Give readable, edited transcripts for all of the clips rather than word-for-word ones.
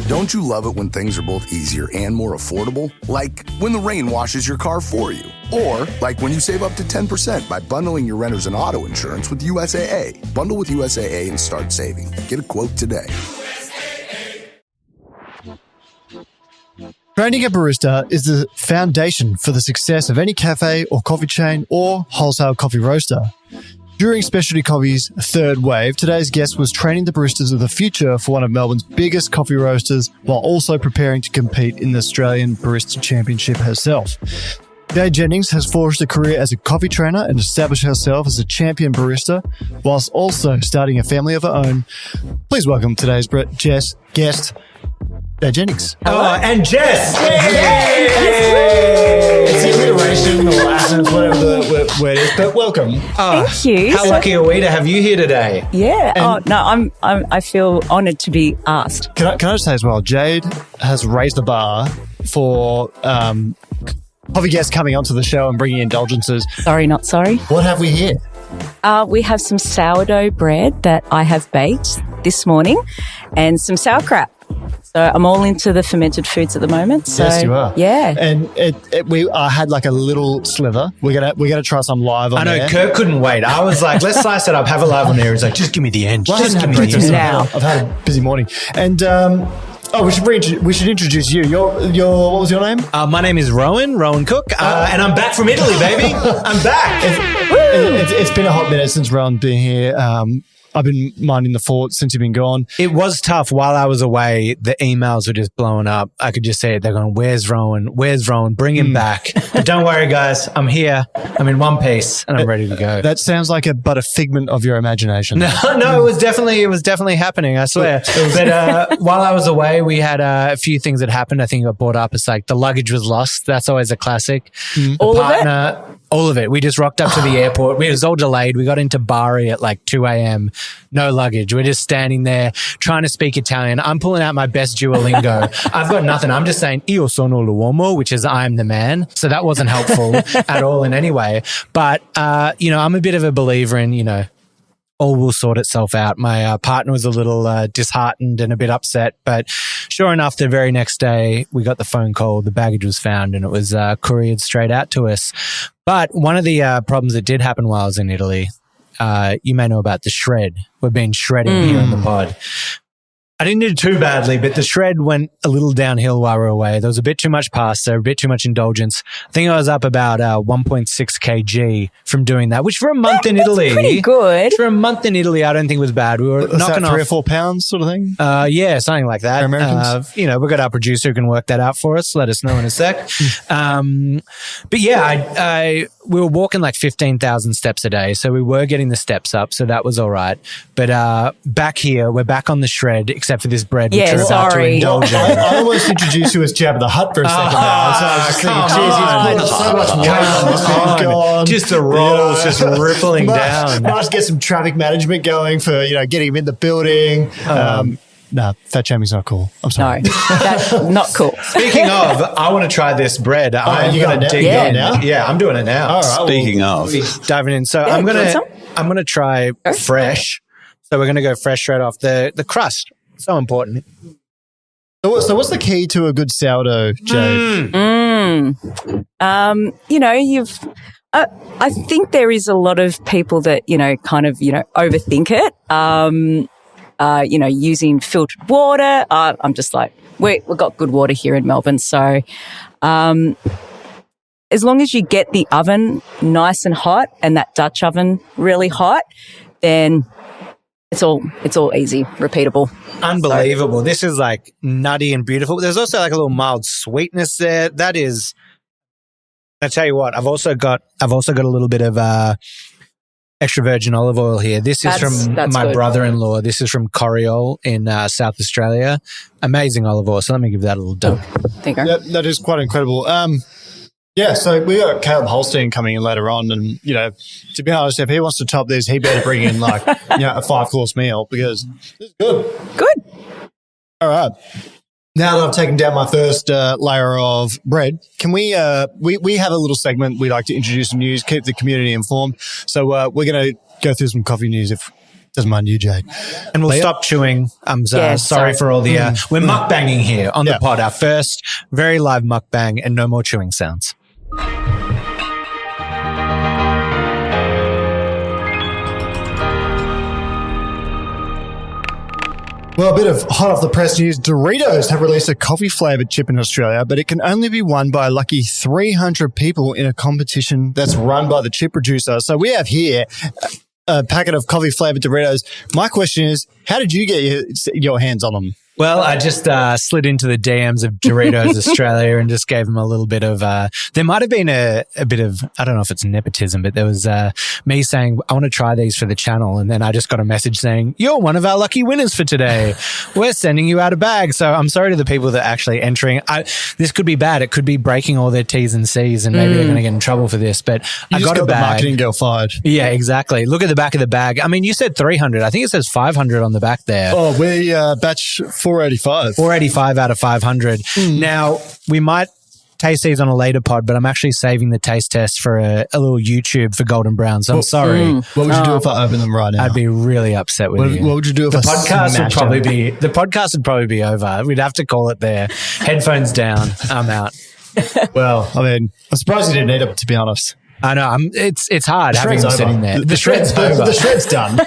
Don't you love it when things are both easier and more affordable? Like when the rain washes your car for you. Or like when you save up to 10% by bundling your renters and auto insurance with USAA. Bundle with USAA and start saving. Get a quote today. Training a barista is the foundation for the success of any cafe or coffee chain or wholesale coffee roaster. During Specialty Coffee's third wave, today's guest was training the baristas of the future for one of Melbourne's biggest coffee roasters while also preparing to compete in the Australian Barista Championship herself. Jade Jennings has forged a career as a coffee trainer and established herself as a champion barista whilst also starting a family of her own. Please welcome today's guest, Jade Jennings. Oh, and Jess! Yay! It's the alliteration or accent, whatever the word is, but welcome. Thank you. How lucky are we to have you here today? Yeah. I feel honoured to be asked. Can I just say as well, Jade has raised the bar for coffee guests coming onto the show and bringing indulgences. Sorry, not sorry. What have we here? We have some sourdough bread that I have baked this morning and some sauerkraut. So I'm all into the fermented foods at the moment. So, yes, you are. Yeah. And I had like a little sliver. We're gonna try some live on I know, air. Kirk couldn't wait. I was like, let's slice it up, have it live on air. He's like, just give me the end. Well, Just give me the end. now. I've had a busy morning. And we should introduce you. Your what was your name? My name is Rohan Cook, and I'm back from Italy, baby. I'm back. It's been a hot minute since Rowan's been here. I've been minding the fort since you've been gone. It was tough while I was away. The emails were just blowing up. I could just say it. They're going, where's Rohan? Where's Rohan? Bring him back. But don't worry, guys. I'm here. I'm in one piece and I'm ready to go. That sounds like a figment of your imagination. No, it was definitely happening. I swear. But while I was away, we had a few things that happened. I think got brought up. It's like the luggage was lost. That's always a classic. All of it? All of it. We just rocked up to the airport. It was all delayed. We got into Bari at like 2 a.m. No luggage. We're just standing there trying to speak Italian. I'm pulling out my best Duolingo. I've got nothing. I'm just saying io sono l'uomo, which is I'm the man. So that wasn't helpful at all in any way. But, I'm a bit of a believer in, all will sort itself out. My partner was a little disheartened and a bit upset, but sure enough, the very next day we got the phone call, the baggage was found and it was couriered straight out to us. But one of the problems that did happen while I was in Italy, you may know about the shred. We've been shredding here on the pod. I didn't do it too badly, but the shred went a little downhill while we were away. There was a bit too much pasta, a bit too much indulgence. I think I was up about 1.6 kg from doing that, which for a month in Italy, pretty good. For a month in Italy, I don't think was bad. We were knocking off 3 or 4 pounds, sort of thing. Yeah, something like that. For Americans, we've got our producer who can work that out for us. Let us know in a sec. But yeah, we were walking like 15,000 steps a day, so we were getting the steps up, so that was all right. But back here, we're back on the shred, except for this bread, which we're about to indulge in. I almost introduced you as Jabba the Hutt for a second now. So I was just thinking, geez, he's put so much weight on this thing gone. Just the rolls just rippling down. Might get some traffic management going for, getting him in the building. Nah, fat shaming's not cool. I'm sorry. No, that's not cool. Speaking of, I want to try this bread. I'm going to dig in. Now? Yeah, I'm doing it now. All right, Speaking of, diving in. So I'm going to try fresh. So we're going to go fresh straight off the crust. So important. So what's the key to a good sourdough, Jade? I think there is a lot of people that, overthink it. Using filtered water. I'm just like, we've got good water here in Melbourne. So as long as you get the oven nice and hot and that Dutch oven really hot, then it's all easy, repeatable. Unbelievable. So, this is like nutty and beautiful. There's also like a little mild sweetness there. That is, I tell you what, I've also got a little bit of extra virgin olive oil here. This is from my good. brother-in-law. This is from Coriol in South Australia. Amazing olive oil. So let me give that a little dump. There you go. That is quite incredible. Yeah, so we got Caleb Holstein coming in later on, and to be honest, if he wants to top this, he better bring in like a 5-course meal because this is good. Good. All right. Now that I've taken down my first layer of bread, can we have a little segment we like to introduce some news, keep the community informed. So we're going to go through some coffee news if Doesn't mind you, Jade. And we'll stop chewing. I'm sorry for all the... we're mukbanging here on the pod. Our first very live mukbang, and no more chewing sounds. Well, a bit of hot off the press news. Doritos have released a coffee-flavoured chip in Australia, but it can only be won by a lucky 300 people in a competition that's run by the chip producer. So we have here a packet of coffee-flavoured Doritos. My question is, how did you get your hands on them? Well, I just slid into the DMs of Doritos Australia and just gave them a little bit of, there might have been a bit of, I don't know if it's nepotism, but there was me saying, I want to try these for the channel. And then I just got a message saying, you're one of our lucky winners for today. We're sending you out a bag. So I'm sorry to the people that are actually entering. This could be bad. It could be breaking all their T's and C's, and maybe they're going to get in trouble for this. But I got a bag. The marketing girl fired. Yeah, exactly. Look at the back of the bag. I mean, you said 300. I think it says 500 on the back there. Oh, we batch 485. 485 out of 500. Now, we might taste these on a later pod, but I'm actually saving the taste test for a little YouTube for Golden Brown. So I'm sorry. What would you do if I open them right now? I'd be really upset with you. What would you do if the podcast would probably be over. We'd have to call it there. Headphones down. I'm out. Well, I mean, I'm surprised you didn't eat them, to be honest. I know. It's hard having them sitting there. The shred's over. The shred's done.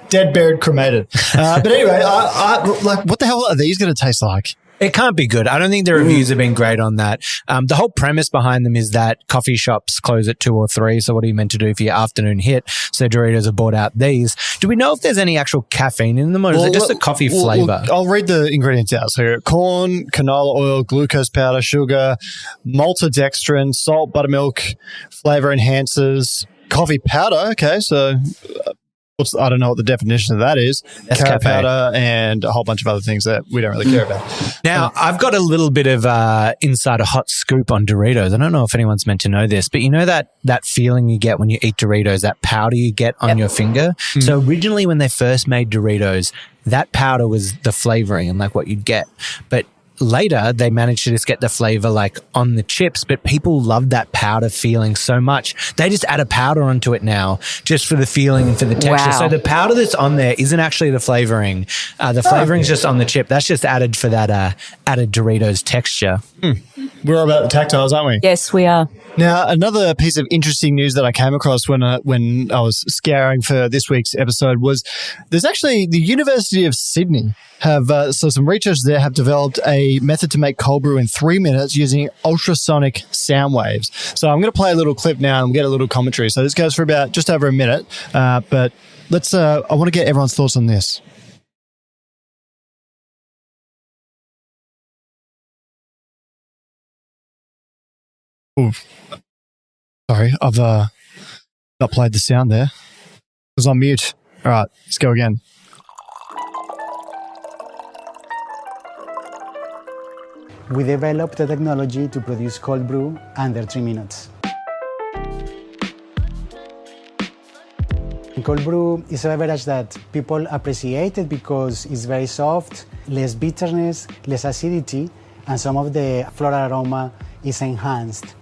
Dead, buried, cremated. But anyway, I like, what the hell are these going to taste like? It can't be good. I don't think the reviews have been great on that. The whole premise behind them is that coffee shops close at 2 or 3. So what are you meant to do for your afternoon hit? So Doritos have bought out these. Do we know if there's any actual caffeine in them, or is it just a coffee flavor? I'll read the ingredients out. So corn, canola oil, glucose powder, sugar, maltodextrin, salt, buttermilk, flavor enhancers, coffee powder. Okay, so I don't know what the definition of that is. Carrot powder and a whole bunch of other things that we don't really care about. Now, I've got a little bit of insider hot scoop on Doritos. I don't know if anyone's meant to know this, but you know that feeling you get when you eat Doritos, that powder you get on your finger? So originally when they first made Doritos, that powder was the flavoring and like what you'd get. But later, they managed to just get the flavor like on the chips, but people love that powder feeling so much. They just add a powder onto it now just for the feeling and for the texture. Wow. So the powder that's on there isn't actually the flavoring. The flavoring is just on the chip. That's just added for that added Doritos texture. We're all about the tactiles, aren't we? Yes, we are. Now, another piece of interesting news that I came across when I was scouring for this week's episode was there's actually the University of Sydney have, so some researchers there have developed a method to make cold brew in 3 minutes using ultrasonic sound waves. So I'm going to play a little clip now and we'll get a little commentary. So this goes for about just over a minute, but let's, I want to get everyone's thoughts on this. Oof. Sorry, I've not played the sound there. It was on mute. All right, let's go again. We developed the technology to produce cold brew under 3 minutes. Cold brew is a beverage that people appreciate it because it's very soft, less bitterness, less acidity, and some of the floral aroma is enhanced.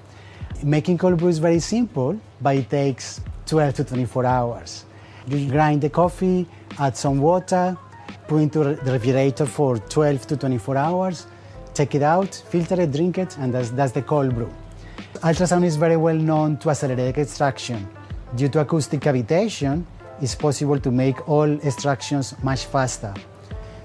Making cold brew is very simple, but it takes 12 to 24 hours. You grind the coffee, add some water, put it into the refrigerator for 12 to 24 hours, take it out, filter it, drink it, and that's the cold brew. Ultrasound is very well known to accelerate extraction. Due to acoustic cavitation, it's possible to make all extractions much faster.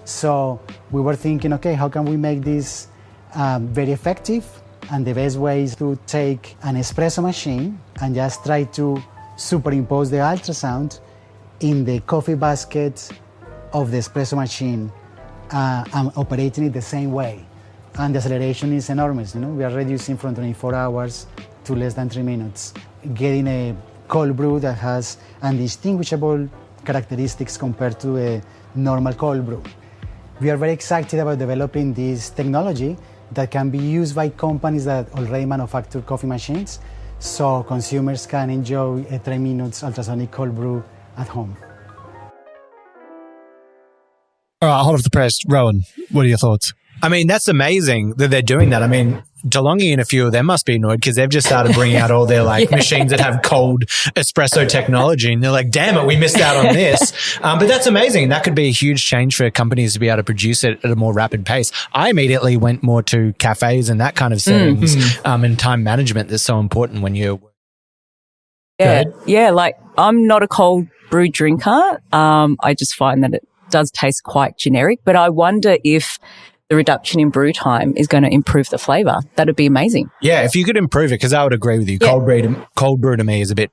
So we were thinking, okay, how can we make this very effective? And the best way is to take an espresso machine and just try to superimpose the ultrasound in the coffee basket of the espresso machine and operating it the same way. And the acceleration is enormous. We are reducing from 24 hours to less than 3 minutes, getting a cold brew that has undistinguishable characteristics compared to a normal cold brew. We are very excited about developing this technology that can be used by companies that already manufacture coffee machines, so consumers can enjoy a 3 minutes ultrasonic cold brew at home. All right, hot off the press. Rohan, what are your thoughts? I mean, that's amazing that they're doing that. I mean, DeLonghi and a few of them must be annoyed because they've just started bringing out all their like machines that have cold espresso technology, and they're like, damn it, we missed out on this. But that's amazing. That could be a huge change for companies to be able to produce it at a more rapid pace. I immediately went more to cafes and that kind of settings, and time management that's so important when you're. Yeah. Like I'm not a cold brew drinker. I just find that it does taste quite generic, but I wonder if the reduction in brew time is going to improve the flavour. That'd be amazing. Yeah, if you could improve it, because I would agree with you. Cold brew to me is a bit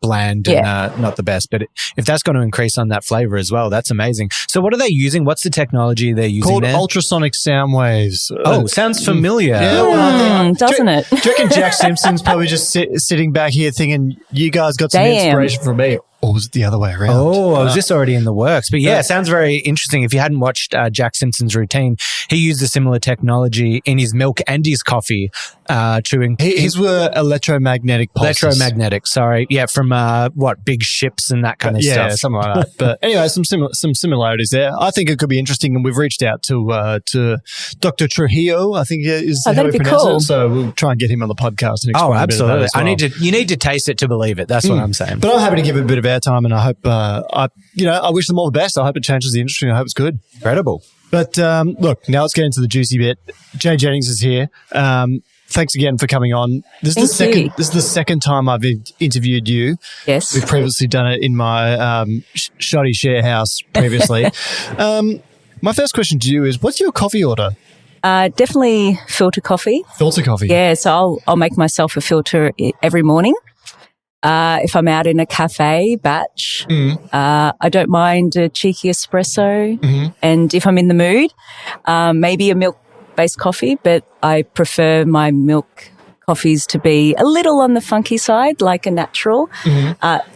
bland and not the best, but if that's going to increase on that flavour as well, that's amazing. So what are they using? What's the technology they're using called there? ultrasonic sound waves. Sounds familiar. Doesn't it? Do you reckon Jack Simpson's probably just sitting back here thinking, you guys got some inspiration from me? Or was it the other way around? Oh, was this already in the works? But it sounds very interesting. If you hadn't watched Jack Simpson's routine, he used a similar technology in his milk and his coffee his were electromagnetic pulses. Electromagnetic, sorry. Yeah, from big ships and that kind of stuff. Yeah, something like that. But anyway, some similarities there. I think it could be interesting, and we've reached out to Dr. Trujillo, I think is how we pronounce it. So we'll try and get him on the podcast and explain absolutely. a bit of that as well. You need to taste it to believe it. That's what I'm saying. But I'm happy to give it a bit of airtime, and I hope I wish them all the best. I hope it changes the industry, and I hope it's good. Incredible. But look, now let's get into the juicy bit. Jade Jennings is here. Thanks again for coming on. This is the second time I've interviewed you. Yes. We've previously done it in my shoddy share house previously. My first question to you is, what's your coffee order? Definitely filter coffee. Filter coffee? Yeah, so I'll make myself a filter every morning. If I'm out in a cafe, batch. I don't mind a cheeky espresso. And if I'm in the mood, maybe a milk-based coffee, but I prefer my milk coffees to be a little on the funky side, like a natural,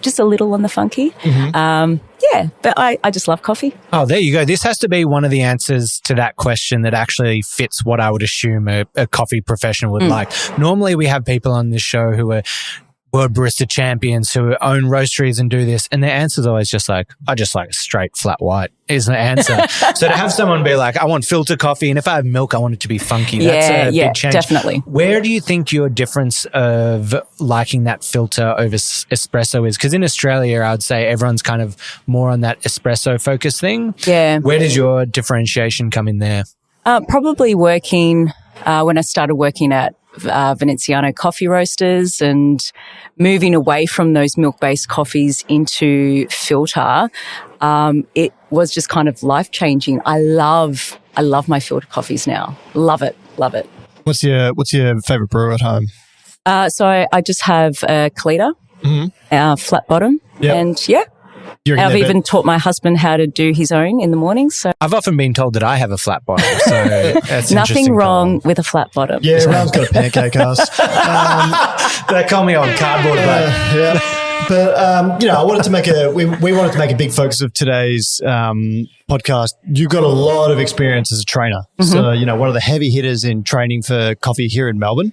just a little on the funky. But I just love coffee. Oh, there you go. This has to be one of the answers to that question that actually fits what I would assume a coffee professional would like. Normally we have people on this show who are World Barista Champions who own roasteries and do this, and their answer is always just like, I just like a straight flat white is the answer. So to have someone be like, I want filter coffee, and if I have milk, I want it to be funky. That's a big change. Definitely. Where do you think your difference of liking that filter over espresso is? Because in Australia, I would say everyone's kind of more on that espresso focus thing. Yeah. Where does your differentiation come in there? Probably working, when I started working at Veneziano coffee roasters and moving away from those milk-based coffees into filter, it was just kind of life-changing. I love my filter coffees now. Love it. What's your favourite brew at home? So I just have a Kalita, flat bottom, and I've even taught my husband how to do his own in the morning. So I've often been told that I have a flat bottom. So that's nothing wrong with a flat bottom. Yeah, Rohan's got a pancake ass. They call me on cardboard, But I wanted to make we wanted to make a big focus of today's podcast. You've got a lot of experience as a trainer. So, one of the heavy hitters in training for coffee here in Melbourne.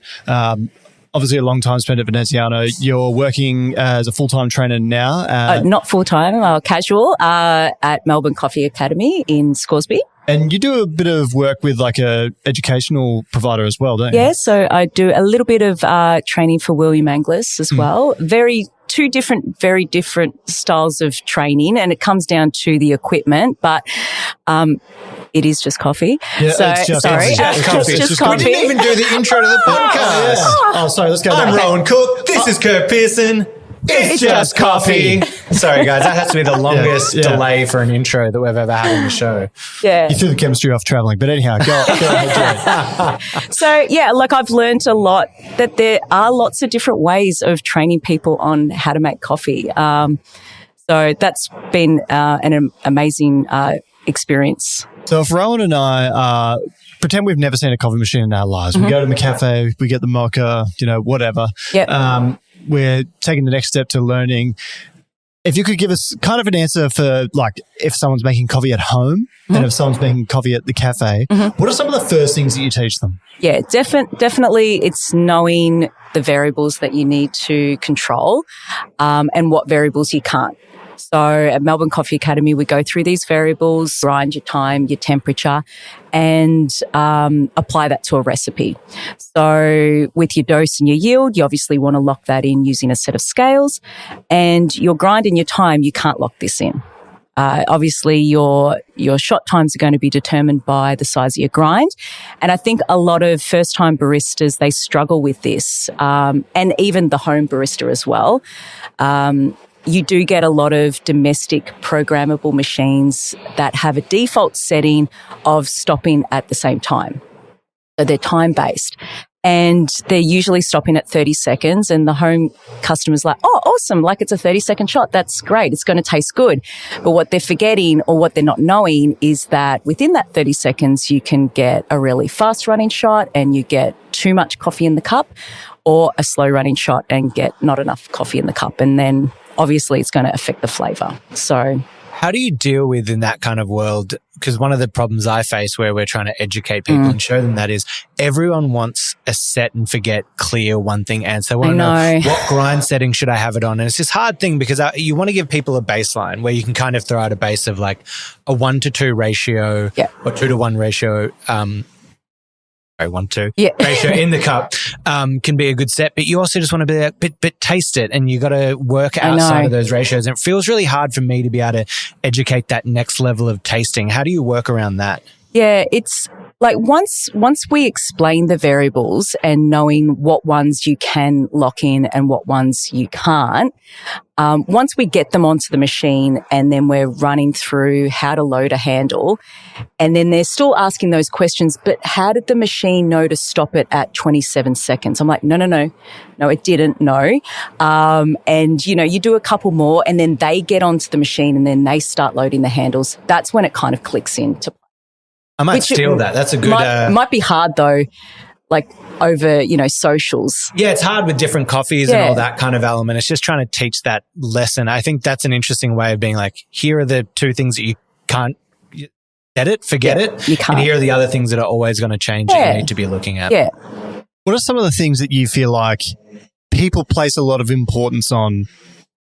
Obviously a long time spent at Veneziano. You're working as a full-time trainer now. Not full-time, casual, at Melbourne Coffee Academy in Scoresby. And you do a bit of work with like a educational provider as well, don't you? Yeah, so I do a little bit of training for William Angliss as well. Very different styles of training, and it comes down to the equipment, but it is just coffee. Yeah, so it's just sorry, coffee. It's just coffee. We didn't even do the intro to the podcast. Oh, sorry. Let's go back. I'm Rohan Cook. This is Kurt Pearson. It's just coffee. Sorry, guys. That has to be the longest delay for an intro that we've ever had on the show. Yeah. You threw the chemistry off traveling. But anyhow, go ahead. So, I've learned a lot that there are lots of different ways of training people on how to make coffee. So that's been an amazing experience. So if Rohan and I pretend we've never seen a coffee machine in our lives, we go to the cafe, we get the mocha, whatever. Yep. We're taking the next step to learning. If you could give us kind of an answer for like if someone's making coffee at home and if someone's making coffee at the cafe, what are some of the first things that you teach them? Yeah, definitely it's knowing the variables that you need to control and what variables you can't. So at Melbourne Coffee Academy, we go through these variables, grind your time, your temperature, and apply that to a recipe. So with your dose and your yield, you obviously want to lock that in using a set of scales. And your grind and your time, you can't lock this in. Obviously, your shot times are going to be determined by the size of your grind. And I think a lot of first-time baristas, they struggle with this, and even the home barista as well. You do get a lot of domestic programmable machines that have a default setting of stopping at the same time. So they're time-based. And they're usually stopping at 30 seconds and the home customer's like, oh, awesome, like it's a 30-second shot. That's great. It's going to taste good. But what they're forgetting or what they're not knowing is that within that 30 seconds, you can get a really fast-running shot and you get too much coffee in the cup, or a slow-running shot and get not enough coffee in the cup. And then obviously it's going to affect the flavour. So how do you deal with in that kind of world? Because one of the problems I face where we're trying to educate people and show them that is everyone wants a set and forget clear one thing answer. They want to know what grind setting should I have it on? And it's this hard thing because you want to give people a baseline where you can kind of throw out a base of like a 1-to-2 ratio or 2-to-1 ratio. 1-to ratio in the cup can be a good set, but you also just want to be like, but taste it, and you got to work outside of those ratios. And it feels really hard for me to be able to educate that next level of tasting. How do you work around that? Yeah, it's like once we explain the variables and knowing what ones you can lock in and what ones you can't, once we get them onto the machine and then we're running through how to load a handle, and then they're still asking those questions, but how did the machine know to stop it at 27 seconds? I'm like, no, it didn't know. And, you do a couple more and then they get onto the machine and then they start loading the handles. That's when it kind of clicks into play. I might steal that. That's a good... might be hard though, like over, socials. Yeah, it's hard with different coffees and all that kind of element. It's just trying to teach that lesson. I think that's an interesting way of being like, here are the two things that you can't get it, forget it. You can't. And here are the other things that are always going to change that you need to be looking at. Yeah. What are some of the things that you feel like people place a lot of importance on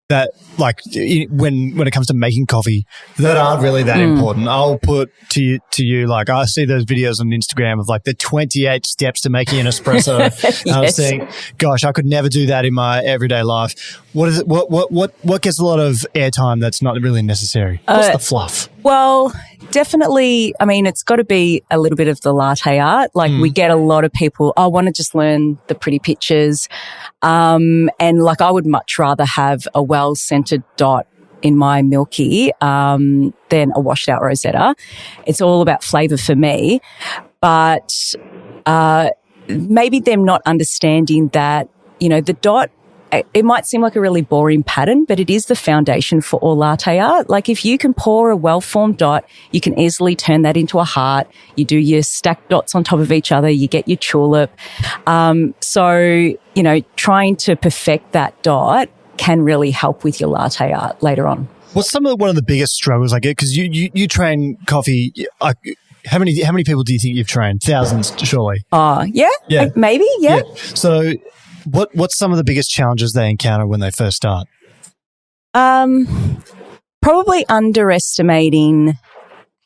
that, like when it comes to making coffee, that aren't really that important? I'll put to you, like I see those videos on Instagram of like the 28 steps to making an espresso. And I was thinking, gosh, I could never do that in my everyday life. What is it? What gets a lot of airtime that's not really necessary? What's the fluff? Well, definitely, I mean, it's got to be a little bit of the latte art. Like we get a lot of people, I want to just learn the pretty pictures. And like I would much rather have a well-centered dot in my milky than a washed out Rosetta. It's all about flavor for me. But maybe them not understanding that, the dot, it might seem like a really boring pattern, but it is the foundation for all latte art. Like if you can pour a well-formed dot, you can easily turn that into a heart. You do your stacked dots on top of each other. You get your tulip. So, trying to perfect that dot can really help with your latte art later on. What's one of the biggest struggles I get? Because you train coffee. How many people do you think you've trained? Thousands, surely. Yeah. Maybe. Yeah. So what's some of the biggest challenges they encounter when they first start? Probably underestimating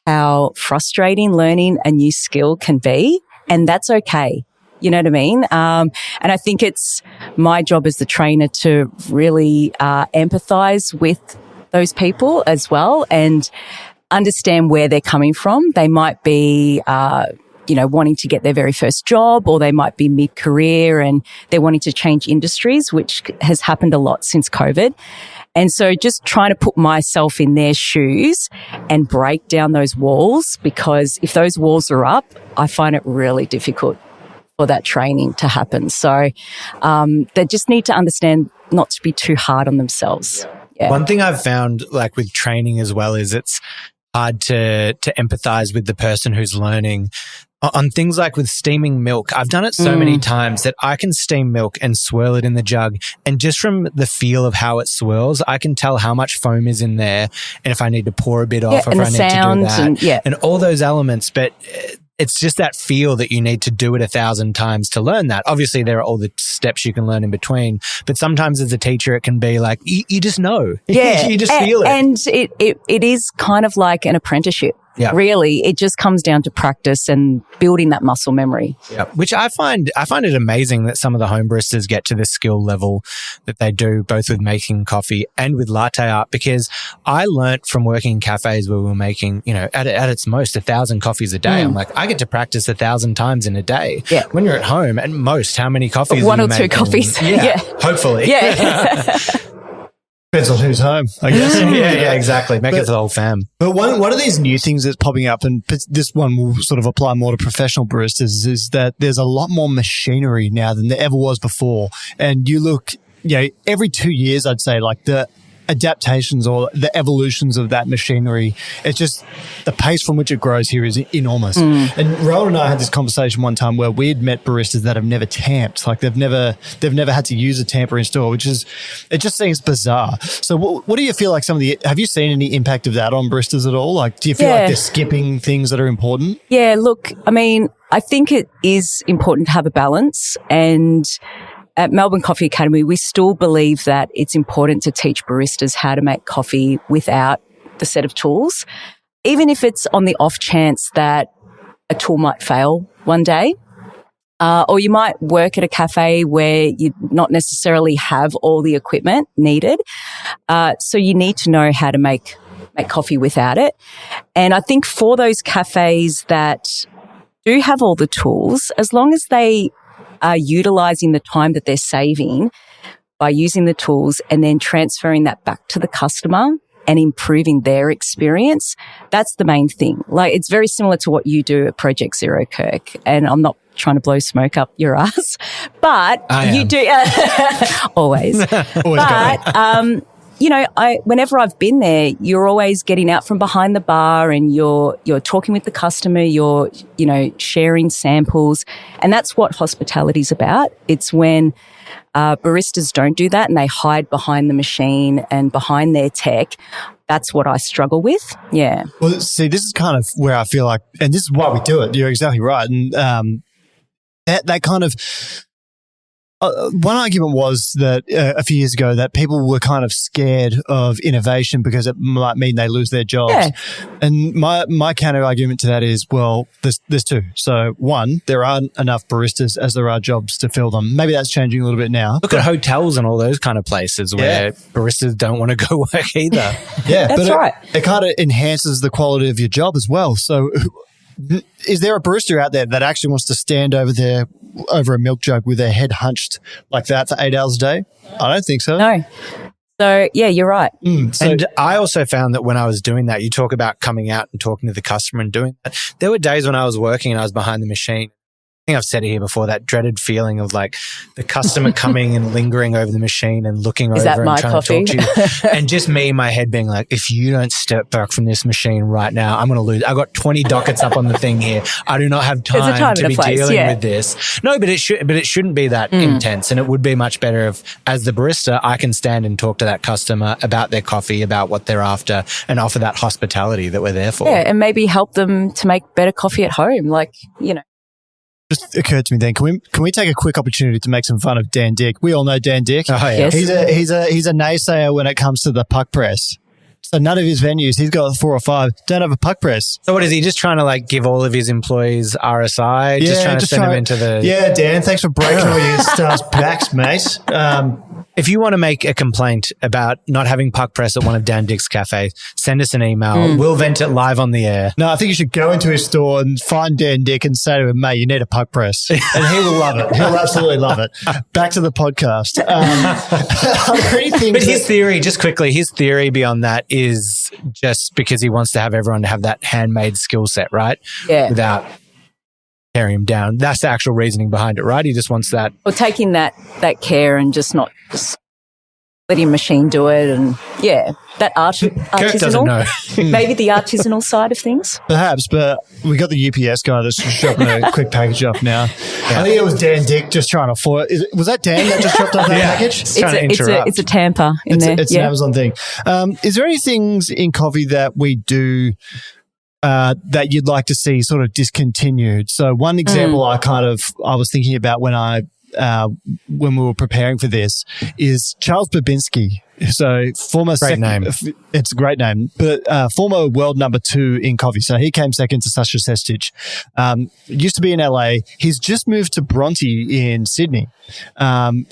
how frustrating learning a new skill can be, and that's okay. You know what I mean? And I think it's my job as the trainer to really empathize with those people as well and understand where they're coming from. They might be wanting to get their very first job, or they might be mid-career and they're wanting to change industries, which has happened a lot since COVID. And so just trying to put myself in their shoes and break down those walls, because if those walls are up, I find it really difficult for that training to happen. So they just need to understand not to be too hard on themselves. Yeah. One thing I've found, like with training as well, is it's hard to empathize with the person who's learning on things like with steaming milk. I've done it so many times that I can steam milk and swirl it in the jug, and just from the feel of how it swirls, I can tell how much foam is in there and if I need to pour a bit off, or if I need to do that, and all those elements. But it's just that feel that you need to do it 1,000 times to learn that. Obviously, there are all the steps you can learn in between, but sometimes as a teacher, it can be like, you just know. Yeah. You just feel it. And it is kind of like an apprenticeship. Yeah. Really, it just comes down to practice and building that muscle memory. Yeah. Which I find it amazing that some of the home baristas get to the skill level that they do, both with making coffee and with latte art, because I learnt from working in cafes where we were making, at its most 1,000 coffees a day. I'm like, I get to practice 1,000 times in a day. Yeah. When you're at home, at most, how many coffees One are or you two making? coffees. Yeah. Hopefully. Yeah. Depends on who's home, I guess. yeah, exactly. Make it for the whole fam. But one of these new things that's popping up, and this one will sort of apply more to professional baristas, is that there's a lot more machinery now than there ever was before. And you look, every 2 years, I'd say, like the adaptations or the evolutions of that machinery, it's just the pace from which it grows here is enormous. And Rohan and I had this conversation one time where we'd met baristas that have never tamped, like they've never had to use a tamper in store, it just seems bizarre. So what do you feel like have you seen any impact of that on baristas at all? Like, do you feel like they're skipping things that are important? Yeah, look, I mean, I think it is important to have a balance, and at Melbourne Coffee Academy, we still believe that it's important to teach baristas how to make coffee without the set of tools, even if it's on the off chance that a tool might fail one day. Or you might work at a cafe where you not necessarily have all the equipment needed. So you need to know how to make coffee without it. And I think for those cafes that do have all the tools, as long as they are utilizing the time that they're saving by using the tools and then transferring that back to the customer and improving their experience, that's the main thing. Like, it's very similar to what you do at Project Zero, Kirk. And I'm not trying to blow smoke up your ass, but you do always. But whenever I've been there, you're always getting out from behind the bar and you're talking with the customer, you're sharing samples, and that's what hospitality's about. It's when baristas don't do that and they hide behind the machine and behind their tech. That's what I struggle with. Yeah. Well, see, this is kind of where I feel like, and this is why we do it. You're exactly right, and that kind of. One argument was that a few years ago that people were kind of scared of innovation because it might mean they lose their jobs. Yeah. And my counter argument to that is, well, there's two. So one, there aren't enough baristas as there are jobs to fill them. Maybe that's changing a little bit now. Look at hotels and all those kind of places where baristas don't want to go work either. Yeah, that's right. It kind of enhances the quality of your job as well. So is there a barista out there that actually wants to stand over a milk jug with their head hunched like that for 8 hours a day? I don't think so. No. So, yeah, you're right. And I also found that when I was doing that, you talk about coming out and talking to the customer and doing that. There were days when I was working and I was behind the machine. I think I've said it here before, that dreaded feeling of like the customer coming and lingering over the machine and looking over and trying to talk to you. And just me in my head being like, if you don't step back from this machine right now, I'm going to lose. I've got 20 dockets up on the thing here. I do not have time to be dealing with this. No, but it shouldn't be that intense. And it would be much better if, as the barista, I can stand and talk to that customer about their coffee, about what they're after, and offer that hospitality that we're there for. Yeah, and maybe help them to make better coffee at home. Just occurred to me then, can we take a quick opportunity to make some fun of Dan Dick? We all know Dan Dick. Oh, yeah. Yes. He's a naysayer when it comes to the puck press. So none of his venues, he's got 4 or 5, don't have a puck press. So what is he just trying to like give all of his employees RSI? Just trying to send them into the... Yeah, Dan, thanks for breaking all your staff's backs, mate. If you want to make a complaint about not having puck press at one of Dan Dick's cafes, send us an email. We'll vent it live on the air. No, I think you should go into his store and find Dan Dick and say to him, mate, you need a puck press. And he will love it. He'll absolutely love it. Back to the podcast. Are there any things but his theory, just quickly, his theory beyond that is just because he wants to have everyone to have that handmade skill set, right? Yeah. Without tearing him down. That's the actual reasoning behind it, right? He just wants that. Or taking that care and just not just letting a machine do it, and that artisanal. Kirk doesn't know. Maybe the artisanal side of things. Perhaps, but we got the UPS guy that's just dropping a quick package off now. I think it was Dan Dick just trying to foil. Was that Dan that just dropped off that package? It's a tamper in there. It's an Amazon thing. Is there any things in coffee that we do that you'd like to see sort of discontinued. So one example I was thinking about when we were preparing for this is Charles Babinski. So former name. It's a great name, but former world number 2 in coffee. So he came second to Sasha Sestic. Used to be in LA. He's just moved to Bronte in Sydney. And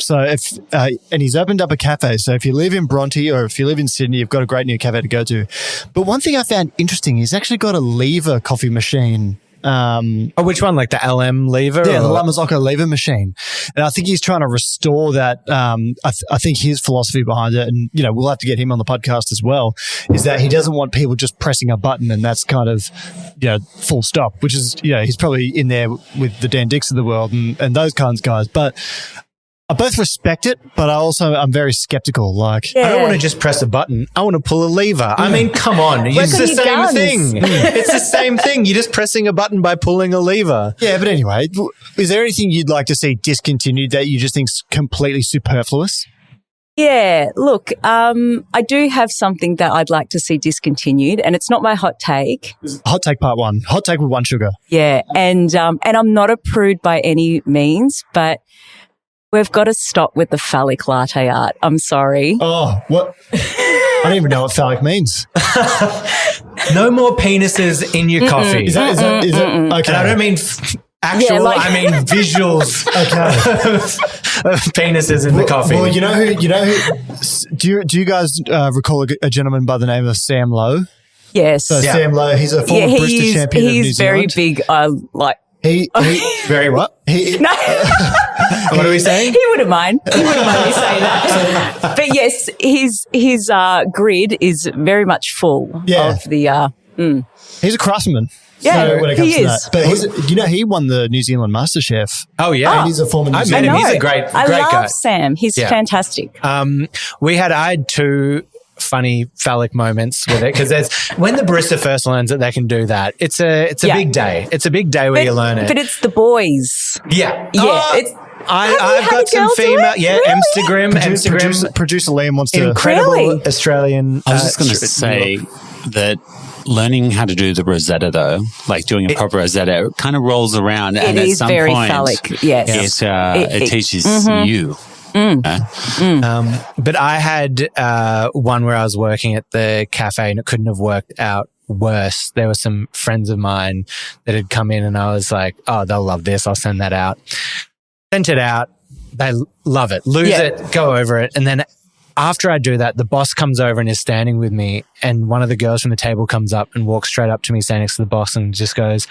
he's opened up a cafe. So if you live in Bronte or if you live in Sydney, you've got a great new cafe to go to. But one thing I found interesting, he's actually got a lever coffee machine. Which one? Like the LM lever? Yeah, the La Marzocco lever machine. And I think he's trying to restore that. I think his philosophy behind it, and, we'll have to get him on the podcast as well, is that he doesn't want people just pressing a button and that's kind of, full stop, which is, he's probably in there with the Dan Dicks of the world and those kinds of guys. But I both respect it, but I'm very skeptical. Like, I don't want to just press a button. I want to pull a lever. I mean, come on. It's the same thing. It's the same thing. You're just pressing a button by pulling a lever. Yeah, but anyway, is there anything you'd like to see discontinued that you just think's completely superfluous? Yeah, look, I do have something that I'd like to see discontinued, and it's not my hot take. Hot take part 1. Hot take with 1 sugar. Yeah, and I'm not a prude by any means, but we've got to stop with the phallic latte art. I'm sorry. Oh, what? I don't even know what phallic means. No more penises in your coffee. Is that okay? And I don't mean actual, I mean visuals. Of penises in the coffee. Well, you know who do you guys recall a gentleman by the name of Sam Lowe? Yes. So Sam Lowe, he's a former Barista Champion of New Zealand. He's very big. He very what? No. What are we saying? He wouldn't mind. He wouldn't mind me saying that. But yes, his grid is very much full of the. He's a craftsman. Yeah, so when it comes he to is. That. But he won the New Zealand MasterChef. Oh yeah, and he's a former New I Zealand. met him. He's a great guy. I love Sam. He's fantastic. I had 2 funny phallic moments with it, because when the barista first learns that they can do that, it's a big day. It's a big day where you learn it. But it's the boys. Yeah. I've got some female. Yeah, really? Instagram. Producer Liam wants to. Incredible Really? Australian. I was just going to say that learning how to do the Rosetta, though, like doing a proper Rosetta, it kind of rolls around, and at some very point, phallic. Yes, it teaches you. But I had one where I was working at the cafe, and it couldn't have worked out worse. There were some friends of mine that had come in, and I was like, oh, they'll love this. I'll send that out. Sent it out. They love it. Lose it. Go over it. And then after I do that, the boss comes over and is standing with me, and one of the girls from the table comes up and walks straight up to me, standing next to the boss, and just goes,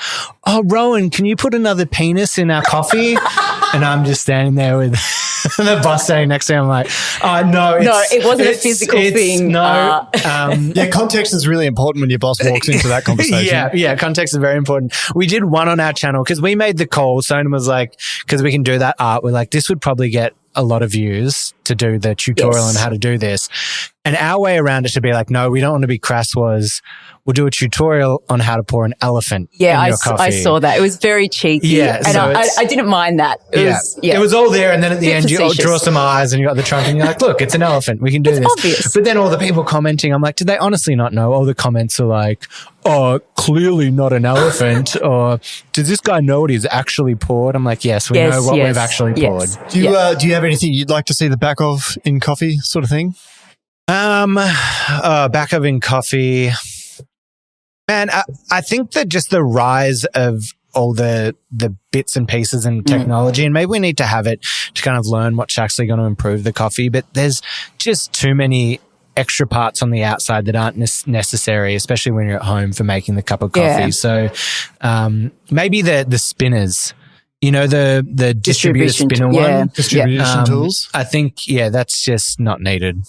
oh, Rohan, can you put another penis in our coffee? And I'm just standing there with the boss standing next to me. I'm like, oh, no. It wasn't a physical thing. No. Context is really important when your boss walks into that conversation. Yeah, context is very important. We did one on our channel because we made the call. Sonan was like, because we can do that art, we're like, this would probably get a lot of views to do the tutorial on how to do this. And our way around it to be like, no, we don't want to be crass, was we'll do a tutorial on how to pour an elephant in your coffee. I saw that. It was very cheeky. Yeah, and I didn't mind that. It was all there. And then at the end, you facetious. draw some eyes and you got the trunk and you're like, look, it's an elephant. We can do this. Obvious. But then all the people commenting, I'm like, did they honestly not know? All the comments are like, oh, clearly not an elephant. Or does this guy know what he's actually poured? I'm like, yes, we know what we've actually poured. Do you have anything you'd like to see the back of in coffee sort of thing? Back of in coffee. Man, I think that just the rise of all the bits and pieces and technology, and maybe we need to have it to kind of learn what's actually going to improve the coffee, but there's just too many extra parts on the outside that aren't necessary, especially when you're at home for making the cup of coffee. So maybe the spinners, the distributor spinner one. Distribution tools. I think, that's just not needed.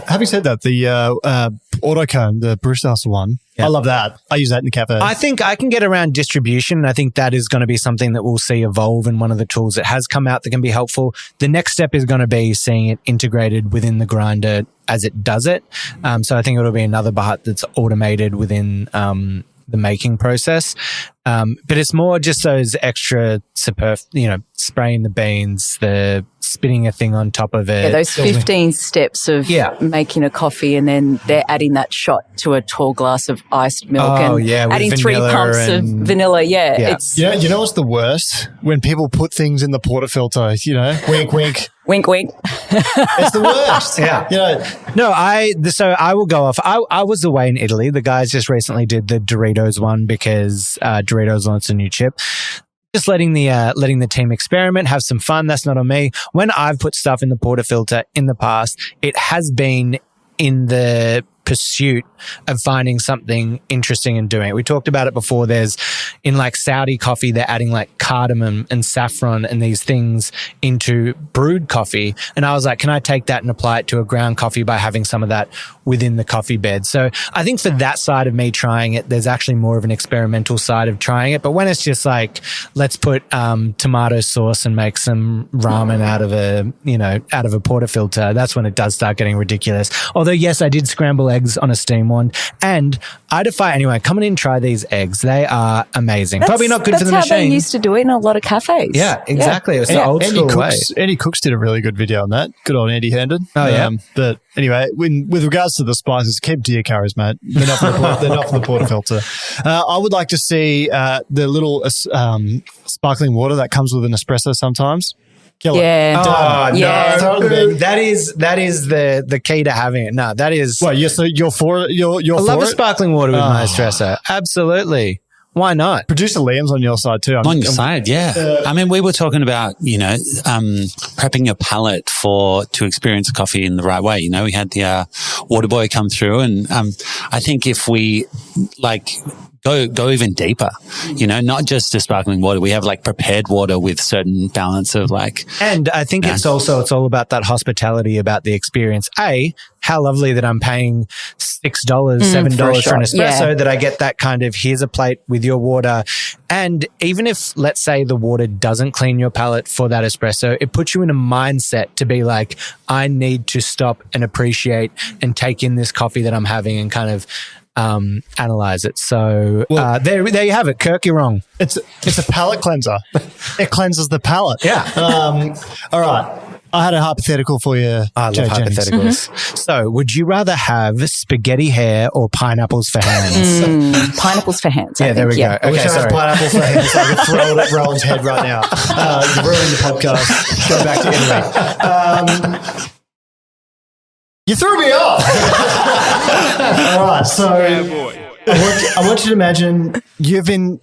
Having said that, the autocomb, the Barista Hustle one, I love that. I use that in the cafe. I think I can get around distribution. I think that is going to be something that we'll see evolve in one of the tools that has come out that can be helpful. The next step is going to be seeing it integrated within the grinder as it does it. So I think it'll be another part that's automated within the making process. But it's more just those extra spraying the beans, the spinning a thing on top of it. Yeah, those 15 steps of making a coffee, and then they're adding that shot to a tall glass of iced milk and adding 3 pumps of vanilla. Yeah. It's you know what's the worst? When people put things in the portafilter, wink, wink. Wink, wink. It's the worst. No, I will go off. I was away in Italy. The guys just recently did the Doritos one because Doritos launched a new chip. Just letting the team experiment, have some fun. That's not on me. When I've put stuff in the portafilter in the past, it has been in the pursuit of finding something interesting and doing it. We talked about it before. There's in like Saudi coffee, they're adding like cardamom and saffron and these things into brewed coffee. And I was like, can I take that and apply it to a ground coffee by having some of that within the coffee bed? So I think for that side of me trying it, there's actually more of an experimental side of trying it. But when it's just like, let's put tomato sauce and make some ramen out of a portafilter, that's when it does start getting ridiculous. Although, yes, I did scramble eggs on a steam wand, and I defy anyone, come in and try these eggs. They are amazing. Probably not good for the machine. That's how they used to do it in a lot of cafes. Yeah, exactly. It was the old school way. Andy Cooks did a really good video on that. Good old Andy Handed. Oh, yeah. But anyway, with regards to the spices, keep to your curries, mate. They're not for the portafilter. I would like to see the little sparkling water that comes with an espresso sometimes. Kill it. Yeah. No. That is the key to having it. No, that is. Well, so you're for it? You're I for love it? a sparkling water with my espresso. Absolutely. Why not? Producer Liam's on your side too. On your side, yeah. I mean, we were talking about, prepping your palate to experience coffee in the right way. We had the water boy come through, and I think if we go even deeper, not just a sparkling water. We have like prepared water with certain balance of And I think it's all about that hospitality, about the experience. How lovely that I'm paying $6, $7 for an espresso, that I get that kind of, here's a plate with your water. And even if, let's say, the water doesn't clean your palate for that espresso, it puts you in a mindset to be like, I need to stop and appreciate and take in this coffee that I'm having and kind of analyze it. So there you have it. Kirk, you're wrong. It's a palate cleanser. It cleanses the palate. Yeah. All right. I had a hypothetical for you. I love Jade Jennings. hypotheticals. So, would you rather have spaghetti hair or pineapples for hands? Pineapples for hands. Yeah, there we go. I wish I had pineapples for hands so I could throw it at Rohan's head right now. You're ruining the podcast. Go back to Italy. You threw me off. All right, so I want you to imagine you've been.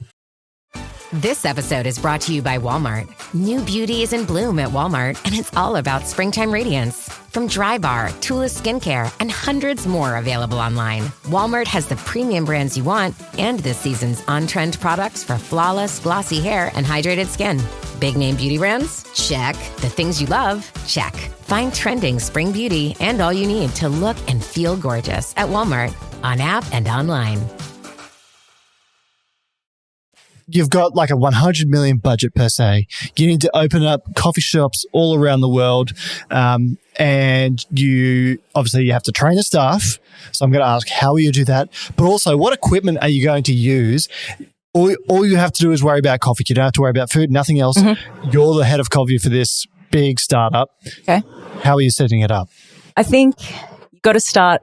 This episode is brought to you by Walmart. New beauty is in bloom at Walmart, and it's all about springtime radiance. From Drybar, Tula Skincare, and hundreds more available online, Walmart has the premium brands you want and this season's on-trend products for flawless, glossy hair and hydrated skin. Big name beauty brands? Check. The things you love? Check. Find trending spring beauty and all you need to look and feel gorgeous at Walmart, on app and online. You've got like a 100 million budget per se. You need to open up coffee shops all around the world. And you have to train the staff. So I'm going to ask, how will you do that? But also, what equipment are you going to use? All you have to do is worry about coffee. You don't have to worry about food, nothing else. Mm-hmm. You're the head of coffee for this big startup. Okay. How are you setting it up? I think you've got to start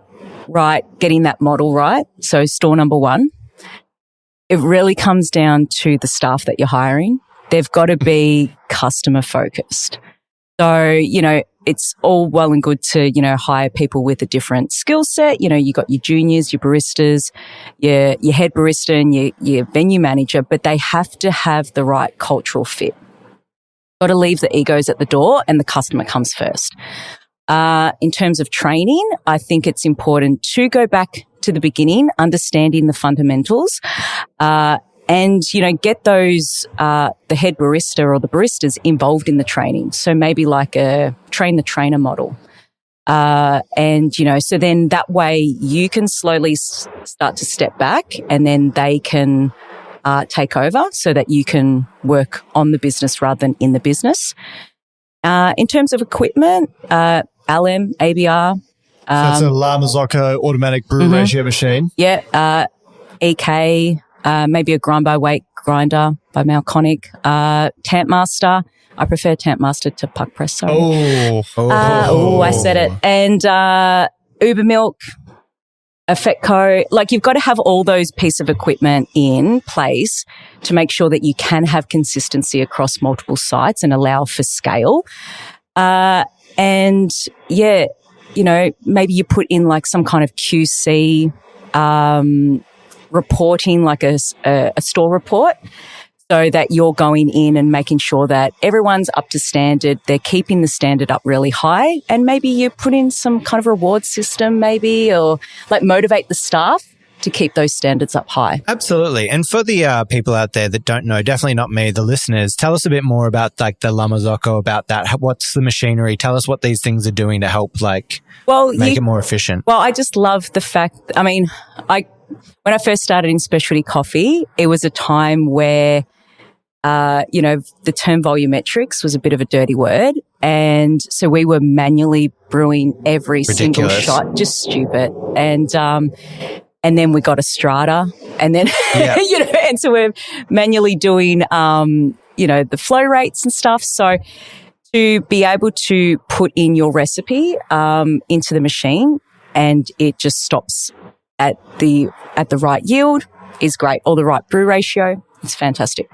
right, getting that model right. So store number one. It really comes down to the staff that you're hiring. They've got to be customer focused. So, it's all well and good to, hire people with a different skill set. You got your juniors, your baristas, your head barista and your venue manager, but they have to have the right cultural fit. Got to leave the egos at the door and the customer comes first. In terms of training, I think it's important to go back to the beginning, understanding the fundamentals, and, get those, the head barista or the baristas involved in the training. So maybe like a train the trainer model. And, so then that way you can slowly start to step back and then they can, take over so that you can work on the business rather than in the business. In terms of equipment, LM, ABR. So it's a La Marzocco automatic brew ratio machine. Yeah. EK, maybe a grind by weight grinder by Malconic, Tampmaster, I prefer Temp Master to puck press. Sorry. Oh, I said it. And Uber Milk, Effectco, like you've got to have all those pieces of equipment in place to make sure that you can have consistency across multiple sites and allow for scale. And yeah, you know, maybe you put in like some kind of QC reporting, like a store report, so that you're going in and making sure that everyone's up to standard. They're keeping the standard up really high. And maybe you put in some kind of reward system maybe, or like motivate the staff to keep those standards up high. Absolutely. And for the people out there that don't know, definitely not me, the listeners, tell us a bit more about like the Lamazocco, about that. What's the machinery? Tell us what these things are doing to help make it more efficient. Well, I just love the fact, I mean, when I first started in specialty coffee, it was a time where you know, the term volumetrics was a bit of a dirty word. And so we were manually brewing every single shot, just stupid. And then we got a strata, and then, you know, and so we're manually doing, you know, the flow rates and stuff. So to be able to put in your recipe, into the machine and it just stops at the right yield is great, or the right brew ratio. It's fantastic.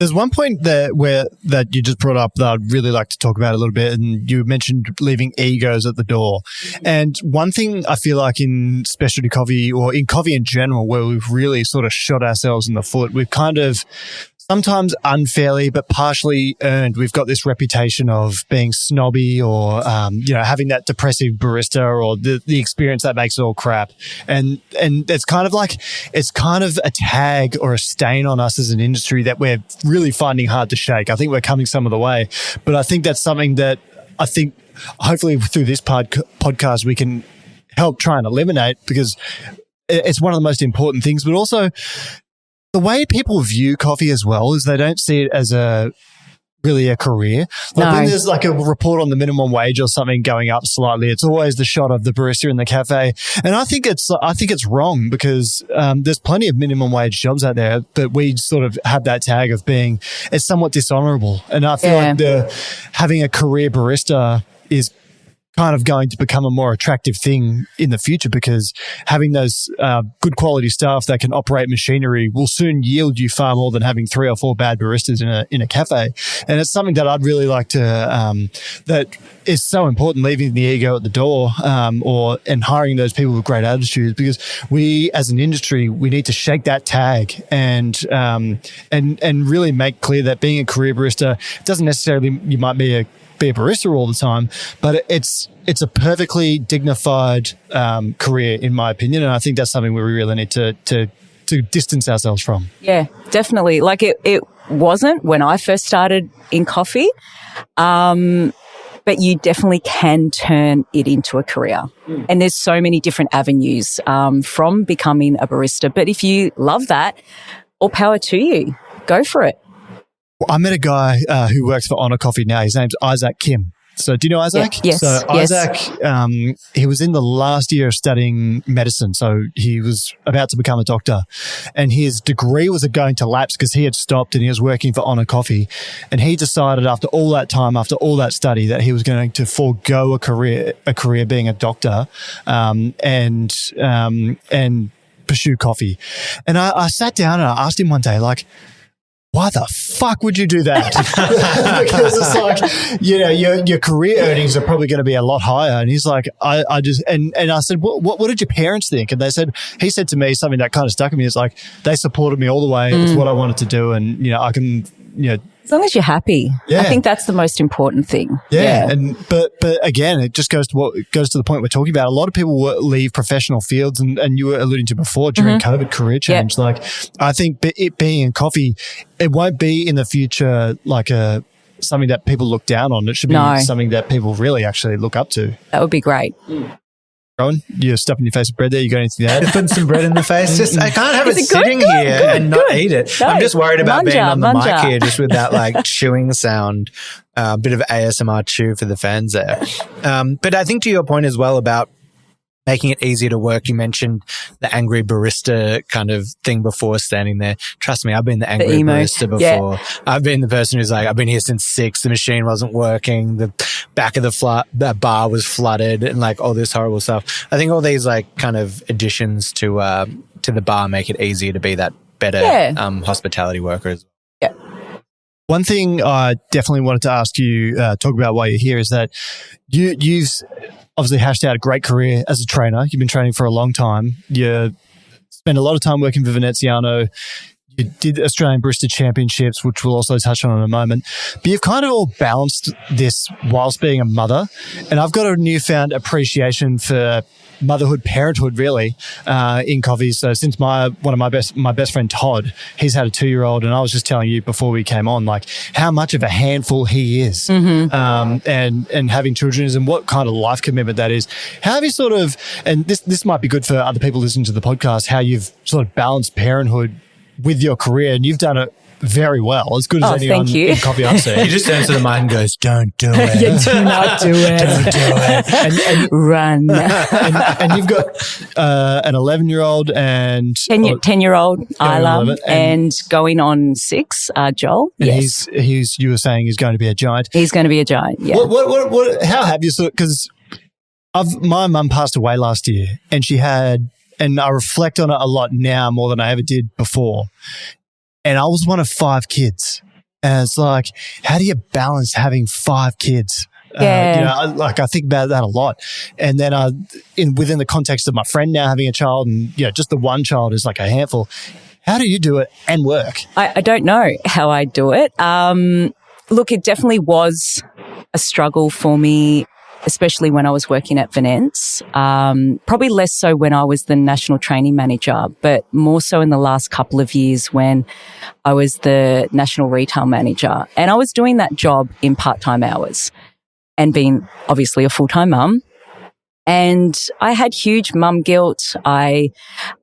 There's one point that you just brought up that I'd really like to talk about a little bit, and you mentioned leaving egos at the door. And one thing I feel like in specialty coffee, or in coffee in general, where we've really sort of shot ourselves in the foot, we've kind of sometimes unfairly but partially earned, we've got this reputation of being snobby, or you know, having that depressive barista, or the experience that makes it all crap. And it's kind of like, it's kind of a tag or a stain on us as an industry that we're really finding hard to shake. I think we're coming some of the way, but I think that's something that I think hopefully through this podcast we can help try and eliminate, because it's one of the most important things. But also, the way people view coffee as well is they don't see it as really a career. Like when there's like a report on the minimum wage or something going up slightly, it's always the shot of the barista in the cafe. And I think it's wrong, because there's plenty of minimum wage jobs out there, but we sort of have that tag of being, it's somewhat dishonorable. And I feel like having a career barista is kind of going to become a more attractive thing in the future, because having those good quality staff that can operate machinery will soon yield you far more than having 3 or 4 bad baristas in a cafe. And it's something that I'd really like to that is so important, leaving the ego at the door, and hiring those people with great attitudes, because we as an industry, we need to shake that tag and really make clear that being a career barista doesn't necessarily, you might be a barista all the time, but it's a perfectly dignified career, in my opinion, and I think that's something we really need to distance ourselves from. Yeah, definitely. Like it wasn't when I first started in coffee, but you definitely can turn it into a career. And there's so many different avenues from becoming a barista. But if you love that, all power to you. Go for it. I met a guy who works for Honor Coffee now. His name's Isaac Kim. So do you know Isaac? Yeah. Yes. So Isaac, he was in the last year of studying medicine. So he was about to become a doctor, and his degree was going to lapse because he had stopped and he was working for Honor Coffee. And he decided after all that time, after all that study, that he was going to forego a career being a doctor, and pursue coffee. And I sat down and I asked him one day, like, why the fuck would you do that? Because it's like, you know, your career earnings are probably going to be a lot higher. And he's like, I just, and I said, what did your parents think? And he said to me something that kind of stuck with me. It's like, they supported me all the way. It's what I wanted to do. And, you know, I can, you know, as long as you're happy. Yeah. I think that's the most important thing. Yeah. And, but again, it just goes to the point we're talking about. A lot of people leave professional fields, and you were alluding to before during COVID, career change. Yep. Like, I think it being in coffee, it won't be in the future like something that people look down on. It should be something that people really actually look up to. That would be great. Rohan, you're stuffing your face with bread there. You got anything to add? Putting some bread in the face. Just, I can't have it sitting here and not eat it. No, I'm just worried about being on the mic here, just with that like chewing sound. Bit of ASMR chew for the fans there. But I think to your point as well about making it easier to work. You mentioned the angry barista kind of thing before, standing there. Trust me, I've been the angry barista before. Yeah. I've been the person who's like, I've been here since 6. The machine wasn't working. The back of the bar was flooded and like all this horrible stuff. I think all these like kind of additions to the bar make it easier to be that better hospitality worker as well. Yeah. One thing I definitely wanted to ask you, talk about while you're here, is that you've obviously hashed out a great career as a trainer. You've been training for a long time. You spent a lot of time working for Veneziano. You did Australian Barista Championships, which we'll also touch on in a moment. But you've kind of all balanced this whilst being a mother. And I've got a newfound appreciation for motherhood, parenthood, really, in coffee. So since my best friend Todd, he's had a 2-year-old, and I was just telling you before we came on, like how much of a handful he is, and having children is, and what kind of life commitment that is. How have you sort of, and this might be good for other people listening to the podcast, how you've sort of balanced parenthood with your career, and you've done it very well, as good as anyone in coffee I've seen. He just turns to the mic and goes, "Don't do it. You do not do it. Don't do it." And run. and you've got an 11-year-old and 10-year-old Isla, and going on 6, Joel. And yes, he's you were saying he's going to be a giant. He's going to be a giant. Yeah. What how have you sort? Because my mum passed away last year, and she had, and I reflect on it a lot now more than I ever did before. And I was one of 5 kids. And it's like, how do you balance having 5 kids? Yeah. I think about that a lot. And then within the context of my friend now having a child, and just the one child is like a handful. How do you do it and work? I don't know how I do it. Look, it definitely was a struggle for me, especially when I was working at Venance. Probably less so when I was the national training manager, but more so in the last couple of years when I was the national retail manager. And I was doing that job in part-time hours and being obviously a full-time mum. And I had huge mum guilt. I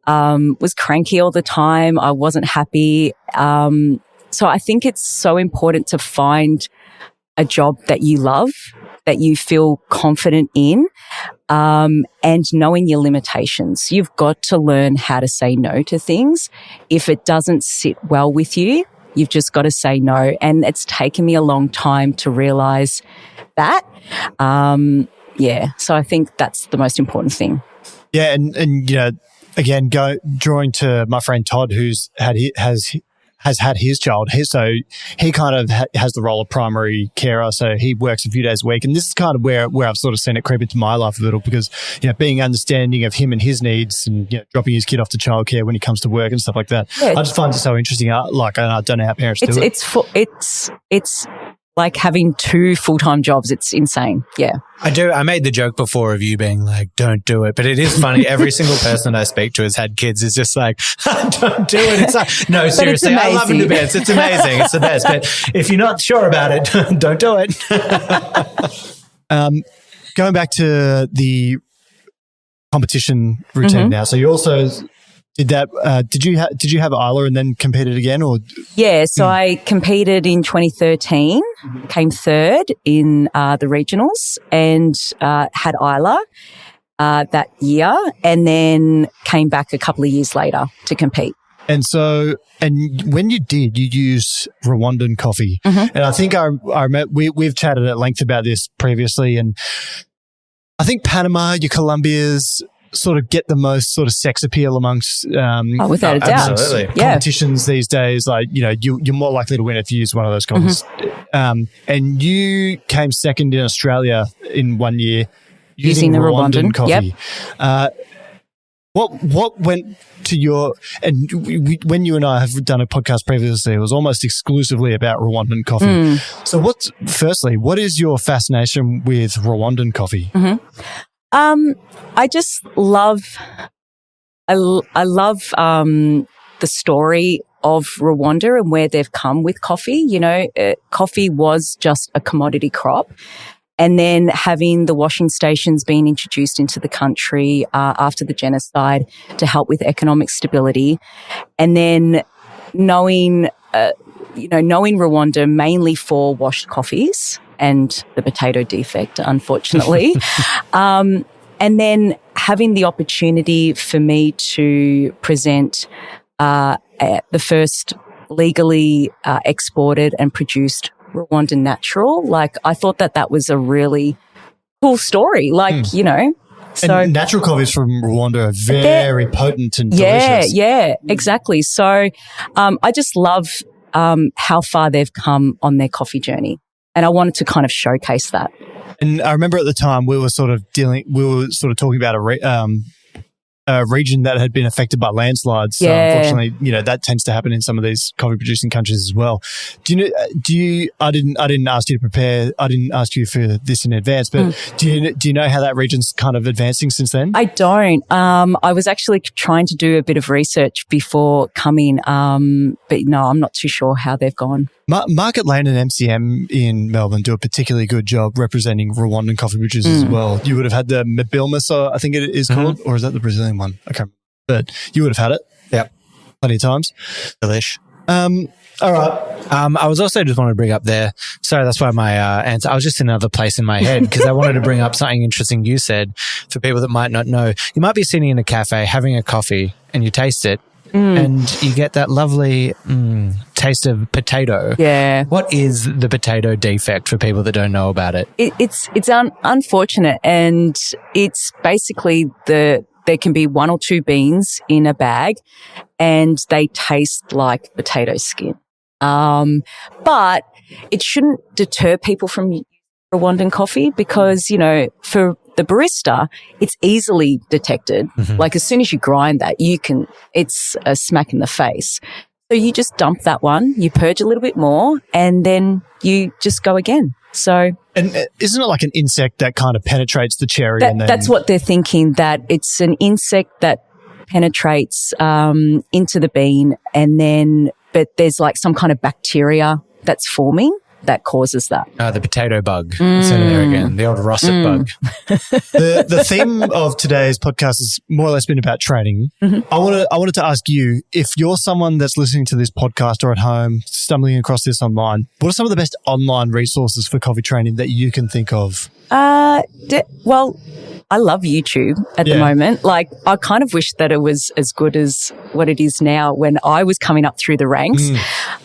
was cranky all the time. I wasn't happy. So I think it's so important to find a job that you love, that you feel confident in, and knowing your limitations. You've got to learn how to say no to things. If it doesn't sit well with you, you've just got to say no. And it's taken me a long time to realize that. So I think that's the most important thing. Yeah, and again, drawing to my friend Todd, who's has had his child. So he kind of has the role of primary carer. So he works a few days a week. And this is kind of where I've sort of seen it creep into my life a little, because, being understanding of him and his needs, and, dropping his kid off to childcare when he comes to work and stuff like that. Yeah. I just find it so interesting. I don't know how parents do it. It's like having 2 full-time jobs. It's insane. Yeah. I made the joke before of you being like, don't do it. But it is funny. Every single person I speak to has had kids is just like, don't do it. It's like, no, seriously, I love it. It's amazing. It's the best. But if you're not sure about it, don't do it. Going back to the competition routine now. So you also did that. Did you have Isla and then competed again, or? Yeah, so I competed in 2013, came 3rd in the regionals, and had Isla that year, and then came back a couple of years later to compete. And so, and when you did, you used Rwandan coffee, and I think I remember we've chatted at length about this previously, and I think Panama, your Colombias sort of get the most sort of sex appeal amongst without a doubt, competitions these days. Like, you're more likely to win if you use one of those coffees. And you came 2nd in Australia in one year using the Rwandan coffee. Yep. What went to your, and when you and I have done a podcast previously, it was almost exclusively about Rwandan coffee. So what is your fascination with Rwandan coffee? I just love, I love the story of Rwanda and where they've come with coffee. Coffee was just a commodity crop. And then having the washing stations being introduced into the country after the genocide to help with economic stability. And then knowing Rwanda mainly for washed coffees and the potato defect, unfortunately. And then having the opportunity for me to present the first legally exported and produced Rwandan natural, like I thought that was a really cool story. Like, you know, so and natural coffees from Rwanda are very potent and delicious. Yeah, exactly. So I just love how far they've come on their coffee journey. And I wanted to kind of showcase that. And I remember at the time we were sort of talking about a region that had been affected by landslides. So unfortunately, you know, that tends to happen in some of these coffee producing countries as well. I didn't ask you to prepare. I didn't ask you for this in advance, but do you know how that region's kind of advancing since then? I don't. I was actually trying to do a bit of research before coming, but no, I'm not too sure how they've gone. Market Lane and MCM in Melbourne do a particularly good job representing Rwandan coffee producers as well. You would have had the Mabilmas, I think it is called, or is that the Brazilian one? I can't remember. But you would have had it. Yep. Plenty of times. Delish. All right. I was also just wanting to bring up there. Sorry, that's why my answer. I was just in another place in my head because I wanted to bring up something interesting you said for people that might not know. You might be sitting in a cafe having a coffee and you taste it. And you get that lovely taste of potato. Yeah. What is the potato defect for people that don't know about it? It's unfortunate, and it's basically there can be one or two beans in a bag, and they taste like potato skin. But it shouldn't deter people from Rwandan coffee because, you know, for the barista, it's easily detected. Like as soon as you grind that, it's a smack in the face. So you just dump that one, you purge a little bit more, and then you just go again. So, and isn't it like an insect that kind of penetrates the cherry? That's what they're thinking, that it's an insect that penetrates into the bean, but there's like some kind of bacteria that's forming that causes that. The potato bug. So there again, the old russet bug. The theme of today's podcast has more or less been about training. I wanted to ask you, if you're someone that's listening to this podcast or at home, stumbling across this online, what are some of the best online resources for coffee training that you can think of? Well, I love YouTube at the moment. Like, I kind of wish that it was as good as what it is now when I was coming up through the ranks.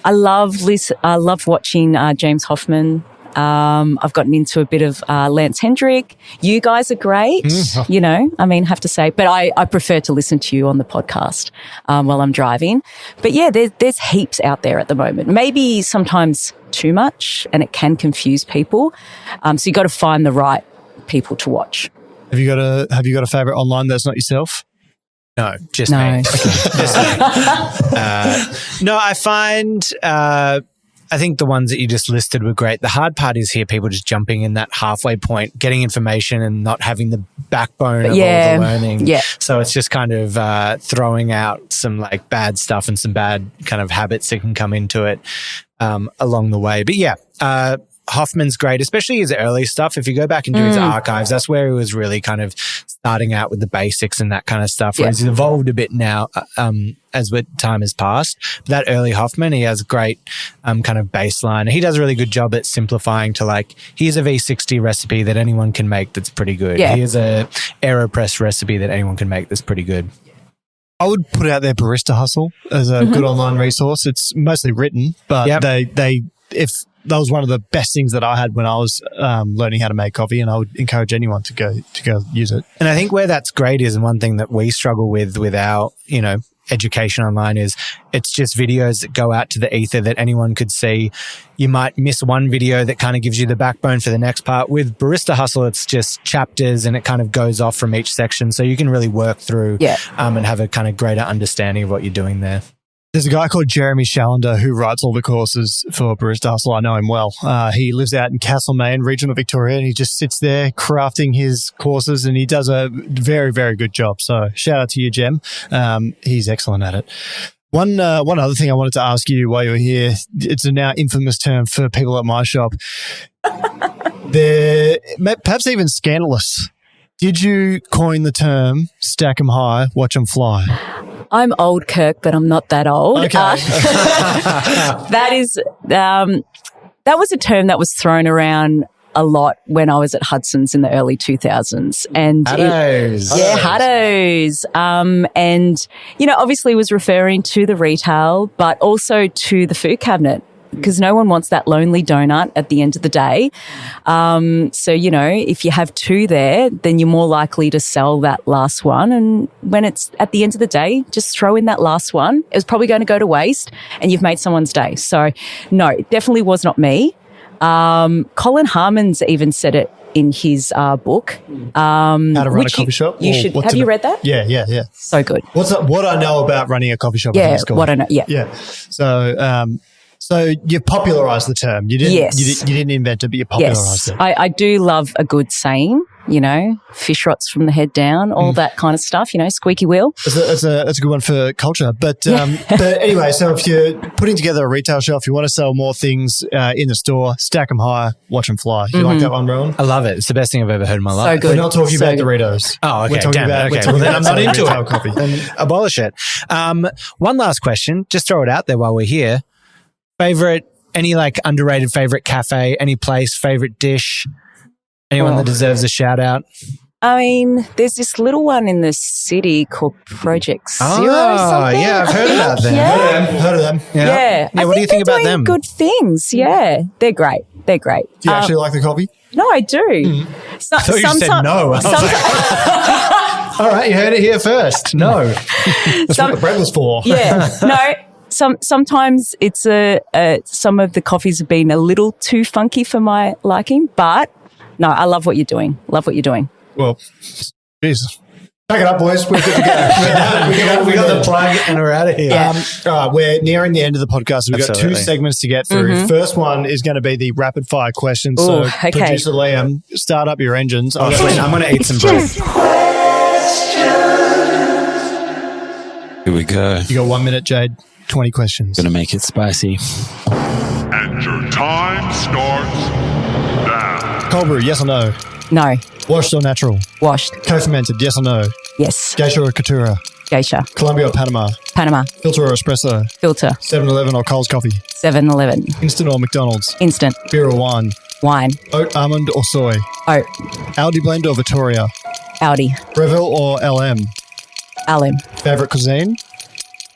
I love watching James Hoffman. I've gotten into a bit of Lance Hendrick. You guys are great, you know, I mean, have to say. But I prefer to listen to you on the podcast while I'm driving. But yeah, there's heaps out there at the moment. Maybe sometimes too much, and it can confuse people. So you got to find the right people to watch. Have you got a favorite online that's not yourself? No, just me. Okay. Just me. No, I find I think the ones that you just listed were great. The hard part is here people just jumping in that halfway point, getting information and not having the backbone of all the learning. Yeah. So it's just kind of throwing out some like bad stuff and some bad kind of habits that can come into it along the way. But yeah, Hoffman's great, especially his early stuff. If you go back and do his archives, that's where he was really kind of starting out with the basics and that kind of stuff. Whereas he's evolved a bit now as time has passed. But that early Hoffman, he has great kind of baseline. He does a really good job at simplifying to like, here's a V60 recipe that anyone can make that's pretty good. Yeah. Here's a AeroPress recipe that anyone can make that's pretty good. I would put out their Barista Hustle as a good online resource. It's mostly written, but that was one of the best things that I had when I was learning how to make coffee, and I would encourage anyone to go use it. And I think where that's great is, and one thing that we struggle with our, you know, education online is it's just videos that go out to the ether that anyone could see. You might miss one video that kind of gives you the backbone for the next part. With Barista Hustle, it's just chapters and it kind of goes off from each section. So you can really work through and have a kind of greater understanding of what you're doing there. There's a guy called Jeremy Shallender who writes all the courses for Barista Hustle. I know him well. He lives out in Castlemaine, regional Victoria, and he just sits there crafting his courses, and he does a very, very good job. So shout out to you, Jem. He's excellent at it. One other thing I wanted to ask you while you were here, it's a now infamous term for people at my shop. They're perhaps even scandalous. Did you coin the term stack 'em high, watch 'em fly? I'm old, Kirk, but I'm not that old. Okay. That was a term that was thrown around a lot when I was at Hudson's in the early 2000s. And Huttos. And, obviously was referring to the retail, but also to the food cabinet, because no one wants that lonely donut at the end of the day. So, if you have two there, then you're more likely to sell that last one. And when it's at the end of the day, just throw in that last one. It was probably going to go to waste and you've made someone's day. So, no, it definitely was not me. Colin Harmon's even said it in his book. How to run a coffee shop? You should. Have you read that? Yeah. So good. What I know about running a coffee shop? Yeah, what I know. Yeah. So you popularised the term. You didn't. Yes. You didn't invent it, but you popularised it. I do love a good saying. Fish rots from the head down, all that kind of stuff. Squeaky wheel. That's a good one for culture. But anyway, so if you're putting together a retail shelf, you want to sell more things in the store, stack them high, watch them fly. Do you like that one, Rohan? I love it. It's the best thing I've ever heard in my life. So good. We're not talking about Doritos. Oh, okay. We're talking about Well, then I'm not into retail it. coffee. Then abolish it. One last question. Just throw it out there while we're here. Any underrated favorite cafe, any place, favorite dish? Anyone that deserves a shout out? I mean, there's this little one in the city called Project Zero. Something, yeah, I've heard about them. Yeah. Heard of them. Yeah. What do you think about them? Good things. Yeah, they're great. They're great. Do you actually like the coffee? No, I do. I thought you said no. All right, you heard it here first. No. That's what the bread was for. Yeah. No. Sometimes it's some of the coffees have been a little too funky for my liking, but no, I love what you're doing. Well, geez. Pack it up, boys. We're good to go. we got the plug and we're out of here. Yeah. All right, we're nearing the end of the podcast. We've got two segments to get through. First one is going to be the rapid fire questions. Ooh, okay. Producer Liam, start up your engines. I'm going to eat some bread. Here we go. You got 1 minute, Jade. 20 questions. Gonna make it spicy. And your time starts now. Cold brew, yes or no? No. Washed or natural? Washed. Co-fermented, yes or no? Yes. Geisha or Caturra? Geisha. Colombia or Panama? Panama. Filter or espresso? Filter. 7-Eleven or Coles Coffee? 7-Eleven. Instant or McDonald's? Instant. Beer or wine? Wine. Oat, almond or soy? Oat. Aldi blend or Vittoria? Audi. Breville or LM? Alum. Favorite cuisine?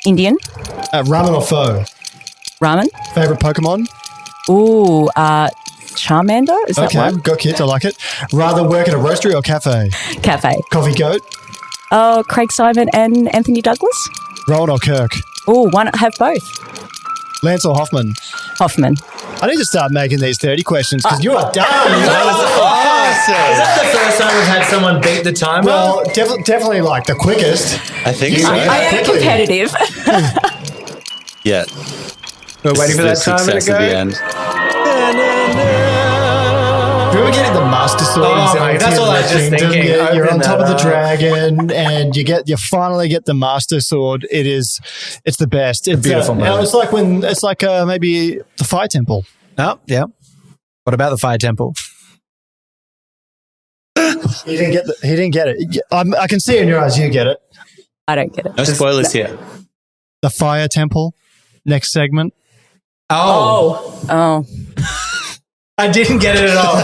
Indian. Ramen or pho? Ramen. Favorite Pokemon? Ooh, Charmander? Is that one? Got kids, I like it. Rather work at a roastery or cafe? Cafe. Coffee goat? Oh, Craig Simon and Anthony Douglas? Rowan or Kirk? Oh, why not have both? Lance or Hoffman? Hoffman. I need to start making these 30 questions because you are done. Is that the first time we've had someone beat the timer? Well, definitely like the quickest. I think so. I am competitive. Yeah. We're waiting for that timer to success go. at the end. Do you ever get the Master Sword? Oh, in mate, that's all I was just thinking. You're on Open top of that the up. dragon, and you finally get the Master Sword. It's the best. It's beautiful moment. It's like maybe the Fire Temple. Oh, yeah. What about the Fire Temple? He didn't get it. I can see in your eyes you get it. I don't get it. No spoilers here. The Fire Temple. Next segment. Oh. I didn't get it at all.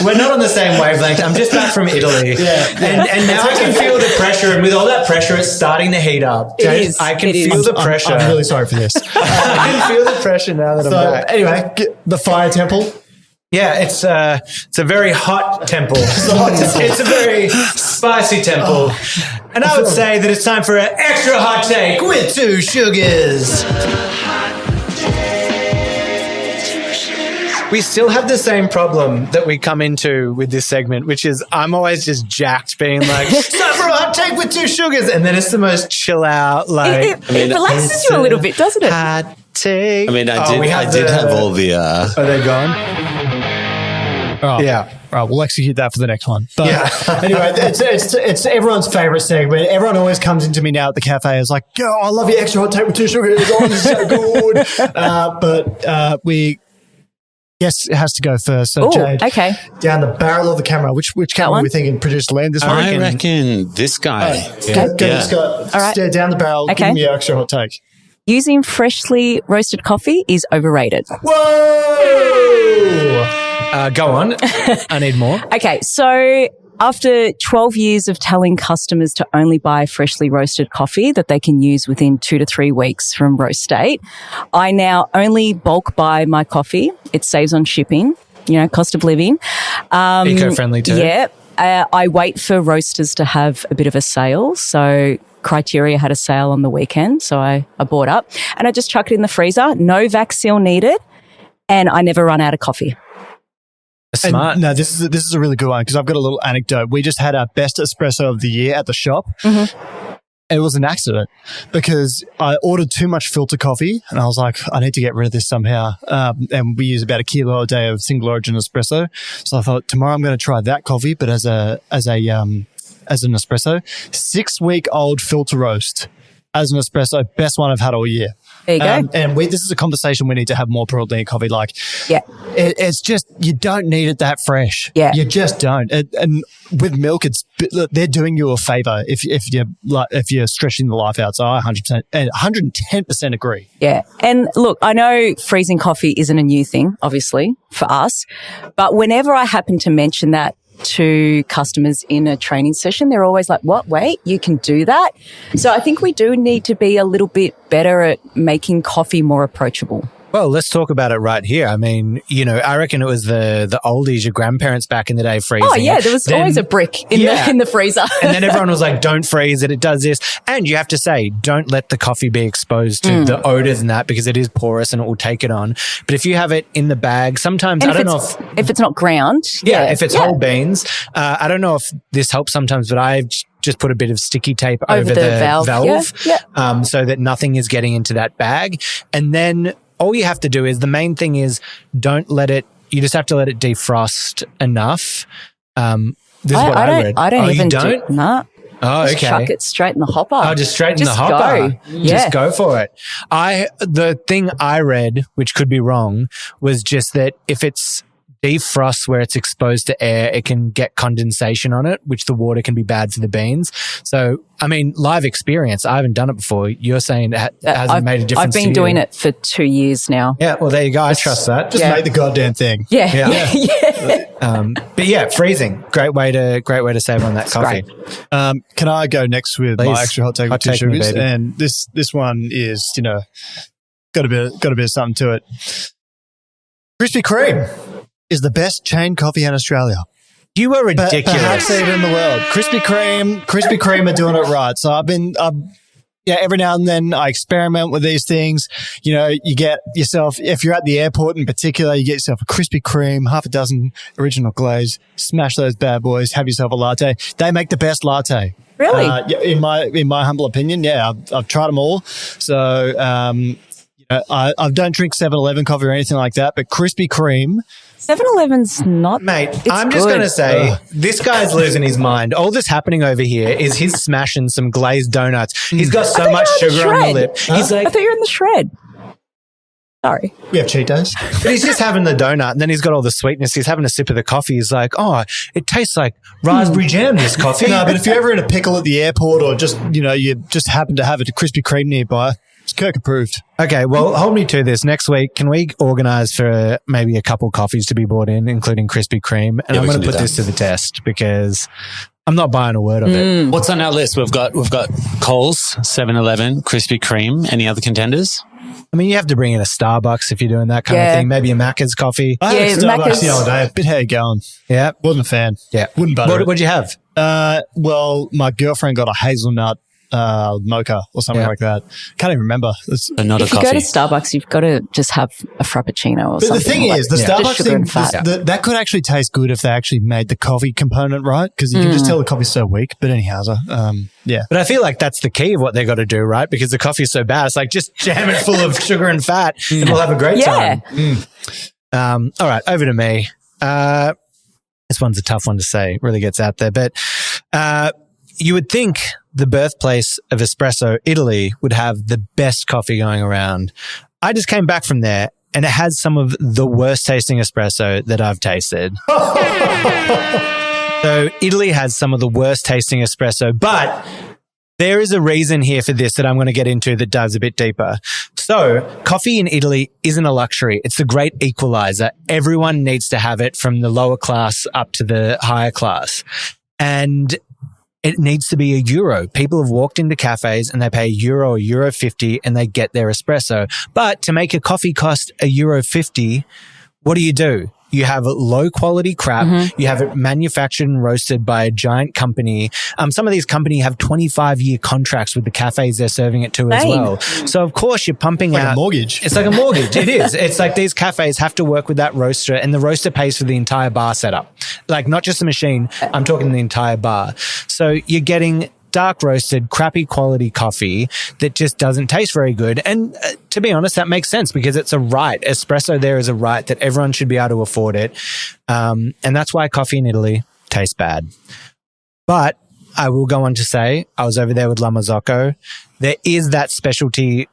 We're not on the same wavelength. I'm just back from Italy. And now I can feel the pressure. And with all that pressure, it's starting to heat up. It is. I can feel the pressure. I'm really sorry for this. I can feel the pressure now that I'm back. Anyway, the Fire Temple. Yeah, it's a very hot temple. It's a very spicy temple. And I would say that it's time for an extra hot take with 2 sugars. We still have the same problem that we come into with this segment, which is I'm always just jacked being like, it's time for a hot take with 2 sugars. And then it's the most chill out, like... It relaxes you a little bit, doesn't it? Hot take. I mean, I did have all the... Are they gone? Oh, Yeah. All right, we'll execute that for the next one. But Yeah. anyway, it's everyone's favorite segment. Everyone always comes into me now at the cafe. It's like, yo, I love your extra hot take with 2 sugars. Oh, this is so good. But guess it has to go first. So, Ooh, Jade, okay. down the barrel of the camera. Which camera are one? we thinking? Producer Land this one? I reckon this guy. Go this guy. All right. Stare down the barrel. Okay. Give me your extra hot take. Using freshly roasted coffee is overrated. Whoa! Go on. I need more. Okay, so after 12 years of telling customers to only buy freshly roasted coffee that they can use within 2 to 3 weeks from roast date, I now only bulk buy my coffee. It saves on shipping, cost of living. Eco-friendly too. Yeah. I wait for roasters to have a bit of a sale. So Criteria had a sale on the weekend, so I bought up and I just chuck it in the freezer. No vac seal needed, and I never run out of coffee. Smart. And, no, this is a really good one because I've got a little anecdote. We just had our best espresso of the year at the shop. Mm-hmm. It was an accident because I ordered too much filter coffee and I was like, I need to get rid of this somehow. And we use about 1 kilo a day of single origin espresso. So I thought tomorrow I'm going to try that coffee, but as an espresso, 6-week-old filter roast as an espresso, best one I've had all year. There you go. And this is a conversation we need to have more probably in coffee. Like, yeah, it's just, you don't need it that fresh. Yeah. You just don't. And with milk, they're doing you a favor if you're stretching the life out. So I 100% and 110% agree. Yeah. And look, I know freezing coffee isn't a new thing, obviously, for us. But whenever I happen to mention that to customers in a training session, they're always like, what? Wait, you can do that? So I think we do need to be a little bit better at making coffee more approachable. Well, let's talk about it right here. I mean, I reckon it was the oldies, your grandparents back in the day freezing. Oh, yeah. There was always a brick in the freezer. And then everyone was like, don't freeze it. It does this. And you have to say, don't let the coffee be exposed to the odors and that because it is porous and it will take it on. But if you have it in the bag, sometimes, and I don't know if it's not ground. Yeah, if it's whole beans. I don't know if this helps sometimes, but I've just put a bit of sticky tape over the valve so that nothing is getting into that bag. And then all you have to do is, the main thing is you just have to let it defrost enough. This is what I read. I don't even do nah. Oh, okay. Just chuck it straight in the hopper. Oh, just straight in the hopper. Go. Yeah. Just go for it. The thing I read, which could be wrong, was just that if it's defrost where it's exposed to air, it can get condensation on it, which the water can be bad for the beans. So, I mean, live experience. I haven't done it before. You're saying it hasn't made a difference. I've been doing it for 2 years now. Yeah, well, there you go. I trust that. Just make the goddamn thing. Yeah. But yeah, freezing. Great way to save on that coffee. Can I go next with my extra hot take with 2 sugars? Me, and this one is, got a bit of something to it. Krispy Kreme is the best chain coffee in Australia. You are ridiculous. Perhaps even in the world. Krispy Kreme are doing it right. So every now and then I experiment with these things. You get yourself, if you're at the airport in particular, you get yourself a Krispy Kreme, half a dozen original glaze, smash those bad boys, have yourself a latte. They make the best latte. Really? In my humble opinion, yeah. I've tried them all. So, I don't drink 7-Eleven coffee or anything like that, but Krispy Kreme. 7-Eleven's not. Mate, I'm just going to say, this guy's losing his mind. All that's happening over here is he's smashing some glazed donuts. He's got so much sugar on the lip. He's like, I thought you were in the shred. Sorry. We have Cheetos. But he's just having the donut and then he's got all the sweetness. He's having a sip of the coffee. He's like, oh, it tastes like raspberry jam, this coffee. No, but if you're ever in a pickle at the airport or just, you just happen to have a Krispy Kreme nearby, it's Kirk approved. Okay, well, hold me to this. Next week, can we organise for maybe a couple coffees to be bought in, including Krispy Kreme? And I'm going to put this to the test because I'm not buying a word of it. What's on our list? We've got Coles, 7-Eleven, Krispy Kreme. Any other contenders? I mean, you have to bring in a Starbucks if you're doing that kind of thing. Maybe a Macca's coffee. I had a Starbucks the other day. A bit how you going. Yeah. Wasn't a fan. Yeah. Wouldn't butter it. What'd you have? Well, my girlfriend got a hazelnut mocha or something like that. Can't even remember. If you go to Starbucks, you've got to just have a frappuccino or something. But the thing is, the Starbucks thing, that could actually taste good if they actually made the coffee component right, because you can just tell the coffee's so weak. But anyhow, yeah. But I feel like that's the key of what they got to do, right? Because the coffee's so bad. It's like just jam it full of sugar and fat and we'll have a great time. All right, over to me. This one's a tough one to say. Really gets out there. But you would think the birthplace of espresso, Italy, would have the best coffee going around. I just came back from there and it has some of the worst tasting espresso that I've tasted. So Italy has some of the worst tasting espresso, but there is a reason here for this that I'm going to get into that dives a bit deeper. So coffee in Italy isn't a luxury. It's the great equalizer. Everyone needs to have it from the lower class up to the higher class. And it needs to be €1. People have walked into cafes and they pay €1 or €1.50 and they get their espresso. But to make a coffee cost €1.50, what do? You have low quality crap. You have it manufactured and roasted by a giant company. Some of these companies have 25-year contracts with the cafes they're serving it to as well. So of course you're pumping out a mortgage. It's like a mortgage. It is. It's like these cafes have to work with that roaster, and the roaster pays for the entire bar setup. Like not just the machine. I'm talking the entire bar. So you're getting dark roasted, crappy quality coffee that just doesn't taste very good. And to be honest, that makes sense because it's a right. Espresso there is a right that everyone should be able to afford it. And that's why coffee in Italy tastes bad. But I will go on to say, I was over there with La Marzocco. There is that specialty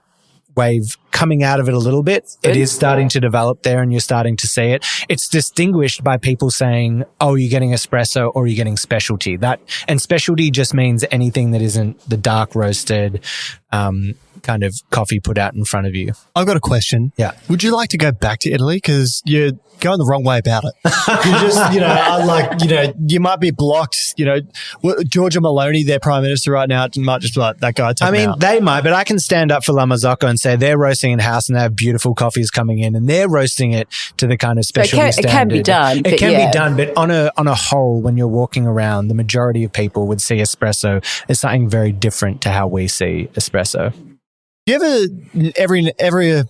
wave coming out of it a little bit. It is starting to develop there and you're starting to see it. It's distinguished by people saying, oh, you're getting espresso or you're getting specialty. And specialty just means anything that isn't the dark roasted kind of coffee put out in front of you. I've got a question. Yeah. Would you like to go back to Italy? Because you're going the wrong way about it. You might be blocked. Giorgia Meloni, their prime minister right now, might just be like, that guy, take him out. They might, but I can stand up for La Marzocco and say they're roasting in-house and they have beautiful coffees coming in and they're roasting it to the kind of specialty standard. It can be done. It can be done, but on a whole, when you're walking around, the majority of people would see espresso as something very different to how we see espresso. Do you ever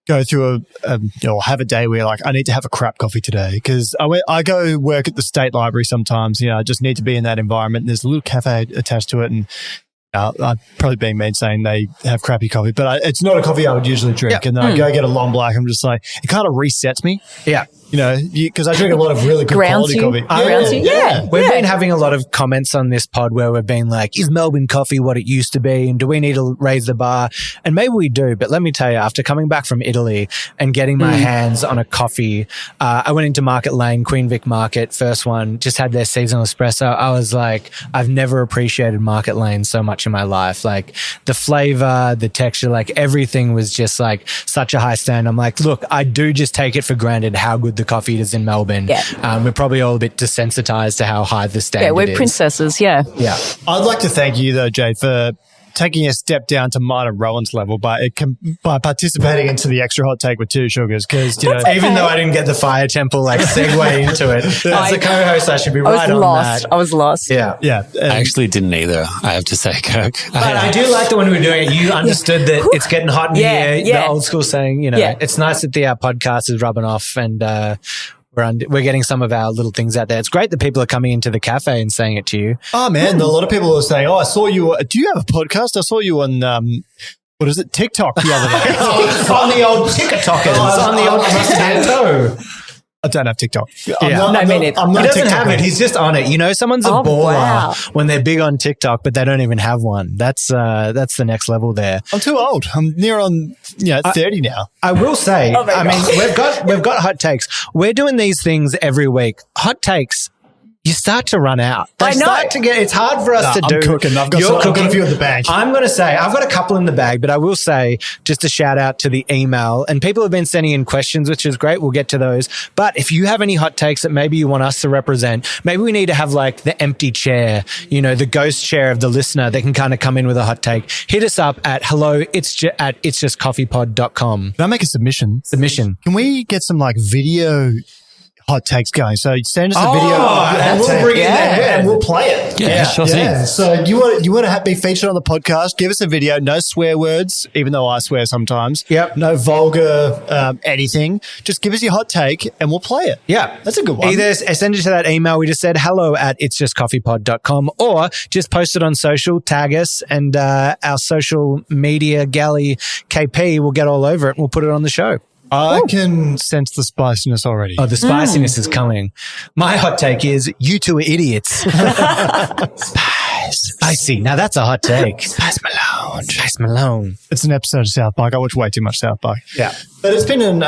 go through have a day where you're like, I need to have a crap coffee today? Because I go work at the state library sometimes. I just need to be in that environment. And there's a little cafe attached to it, and I'm probably being mean saying they have crappy coffee, but it's not a coffee I would usually drink. And then I go get a long black. I'm just like, it kind of resets me. Yeah. Because I drink a lot of really good quality coffee. Yeah. We've been having a lot of comments on this pod where we've been like, is Melbourne coffee what it used to be? And do we need to raise the bar? And maybe we do. But let me tell you, after coming back from Italy and getting my hands on a coffee, I went into Market Lane, Queen Vic Market, first one, just had their seasonal espresso. I was like, I've never appreciated Market Lane so much in my life. Like the flavor, the texture, like everything was just like such a high standard. I'm like, look, I do just take it for granted how good the coffee is in Melbourne. We're probably all a bit desensitized to how high the standard is. Yeah, we're princesses, yeah. I'd like to thank you though, Jade, for taking a step down to mine and Rowan's level by participating into the extra hot take with 2 sugars. Because even though I didn't get the fire temple segue into it, as a co-host, I should be right on that. I was lost. Yeah. I actually didn't either, I have to say, Kirk. But I do like that when we were doing it, you understood that it's getting hot in here. The old school saying, it's nice that the podcast is rubbing off and we're getting some of our little things out there. It's great that people are coming into the cafe and saying it to you. Oh, man. A lot of people are saying, I saw you. Do you have a podcast? I saw you on, what is it, TikTok the other day. On the old TikTokers. On the old Rusty Toe. I don't have TikTok. I'm not he doesn't have it. He's just on it. Someone's a baller when they're big on TikTok, but they don't even have one. That's the next level there. I'm too old. I'm near on 30 now. I will say, we've got hot takes. We're doing these things every week. Hot takes. You start to run out. It's hard for us to do. I'm cooking. I've got a few in the bag. I'm going to say, I've got a couple in the bag, but I will say, just a shout out to the email. And people have been sending in questions, which is great. We'll get to those. But if you have any hot takes that maybe you want us to represent, maybe we need to have like the empty chair, the ghost chair of the listener that can kind of come in with a hot take. Hit us up at hello@itsjustcoffeepod.com. Can I make a submission? Can we get some like video hot takes going? So send us a video and we'll bring it in and we'll play it. Sure thing. So you want to be featured on the podcast? Give us a video. No swear words, even though I swear sometimes. Yep. No vulgar anything. Just give us your hot take and we'll play it. Yeah. That's a good one. Either send it to that email we just said, hello@itsjustcoffeepod.com, or just post it on social, tag us, and our social media galley KP will get all over it and we'll put it on the show. I can sense the spiciness already. Oh, the spiciness is coming. My hot take is, you two are idiots. Spicy. Now that's a hot take. Spice Malone. It's an episode of South Park. I watch way too much South Park. Yeah. But it's been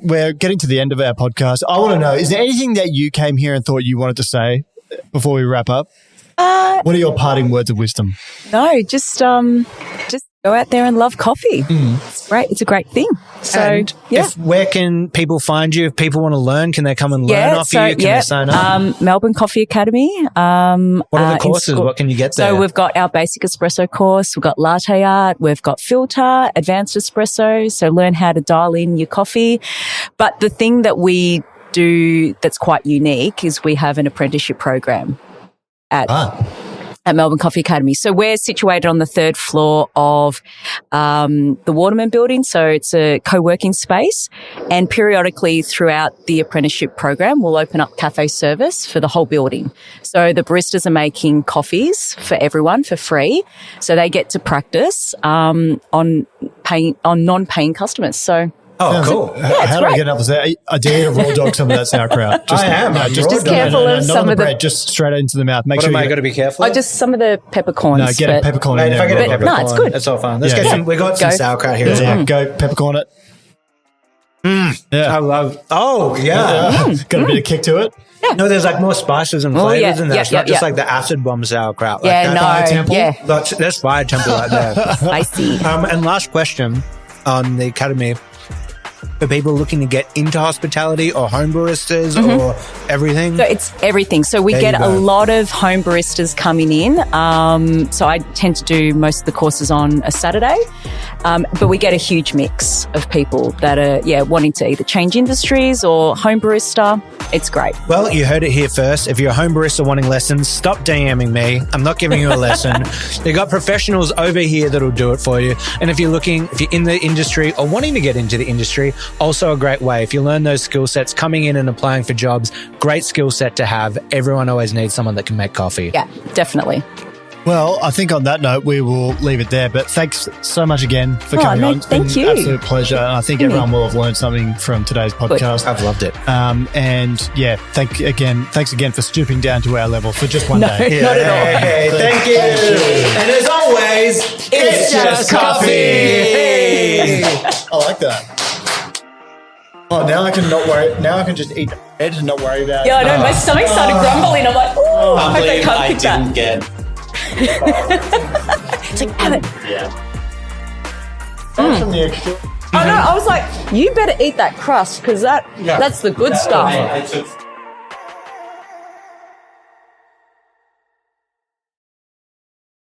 we're getting to the end of our podcast. I want to know, is there anything that you came here and thought you wanted to say before we wrap up? What are your parting words of wisdom? No, just go out there and love coffee. It's great. It's a great thing. So, And where can people find you? If people want to learn, can they come and learn off you? Can they sign up? Melbourne Coffee Academy. What are the courses? What can you get there? So we've got our basic espresso course. We've got latte art. We've got filter, advanced espresso. So learn how to dial in your coffee. But the thing that we do that's quite unique is we have an apprenticeship program at Melbourne Coffee Academy. So we're situated on the 3rd floor of the Waterman building. So it's a co-working space. And periodically throughout the apprenticeship program, we'll open up cafe service for the whole building. So the baristas are making coffees for everyone for free. So they get to practice on non-paying customers. So cool. How do I get up to that? I dare you to raw dog some of that sauerkraut. I am. Just careful of some of the bread, just straight into the mouth. Make What sure am I got to be careful? just some of the peppercorns. No, get a peppercorn in If I there. get a peppercorn, it's good. It's all fine. Let's Yeah. get some. We got some Go. sauerkraut here. Yeah, go peppercorn it. I love. Oh yeah. Got a bit of kick to it. No, there's like more spices and flavors yeah, in there. yeah, It's not yeah, just yeah. like the acid bomb sauerkraut. Like Yeah, that. no, Fire temple? yeah, That's fire temple right there. spicy. And last question on the academy. For people looking to get into hospitality or home baristas or everything. So it's everything. So we There get you a go. lot of home baristas coming in. So I tend to do most of the courses on a Saturday. But we get a huge mix of people that are, wanting to either change industries or home barista. It's great. Well, you heard it here first. If you're a home barista wanting lessons, stop DMing me. I'm not giving you a lesson. They've got professionals over here that'll do it for you. And if you're in the industry or wanting to get into the industry, also a great way. If you learn those skill sets, coming in and applying for jobs, great skill set to have. Everyone always needs someone that can make coffee. Yeah, definitely. Well, I think on that note, we will leave it there. But thanks so much again for coming no, on. It's thank been you. an absolute pleasure. And I think everyone will have learned something from today's podcast. I've loved it. And yeah, thanks again for stooping down to our level for just one day. Not at all. Hey, thank you. And as always, it's just coffee. Hey. I like that. Oh, now I can not worry. Now I can just eat bread and not worry about. Yeah, I know. My stomach started grumbling. I'm like, oh, I hope I believe can't I pick that. didn't get. It's like, have it. From the extra. I know. I was like, you better eat that crust because that's the good stuff. I took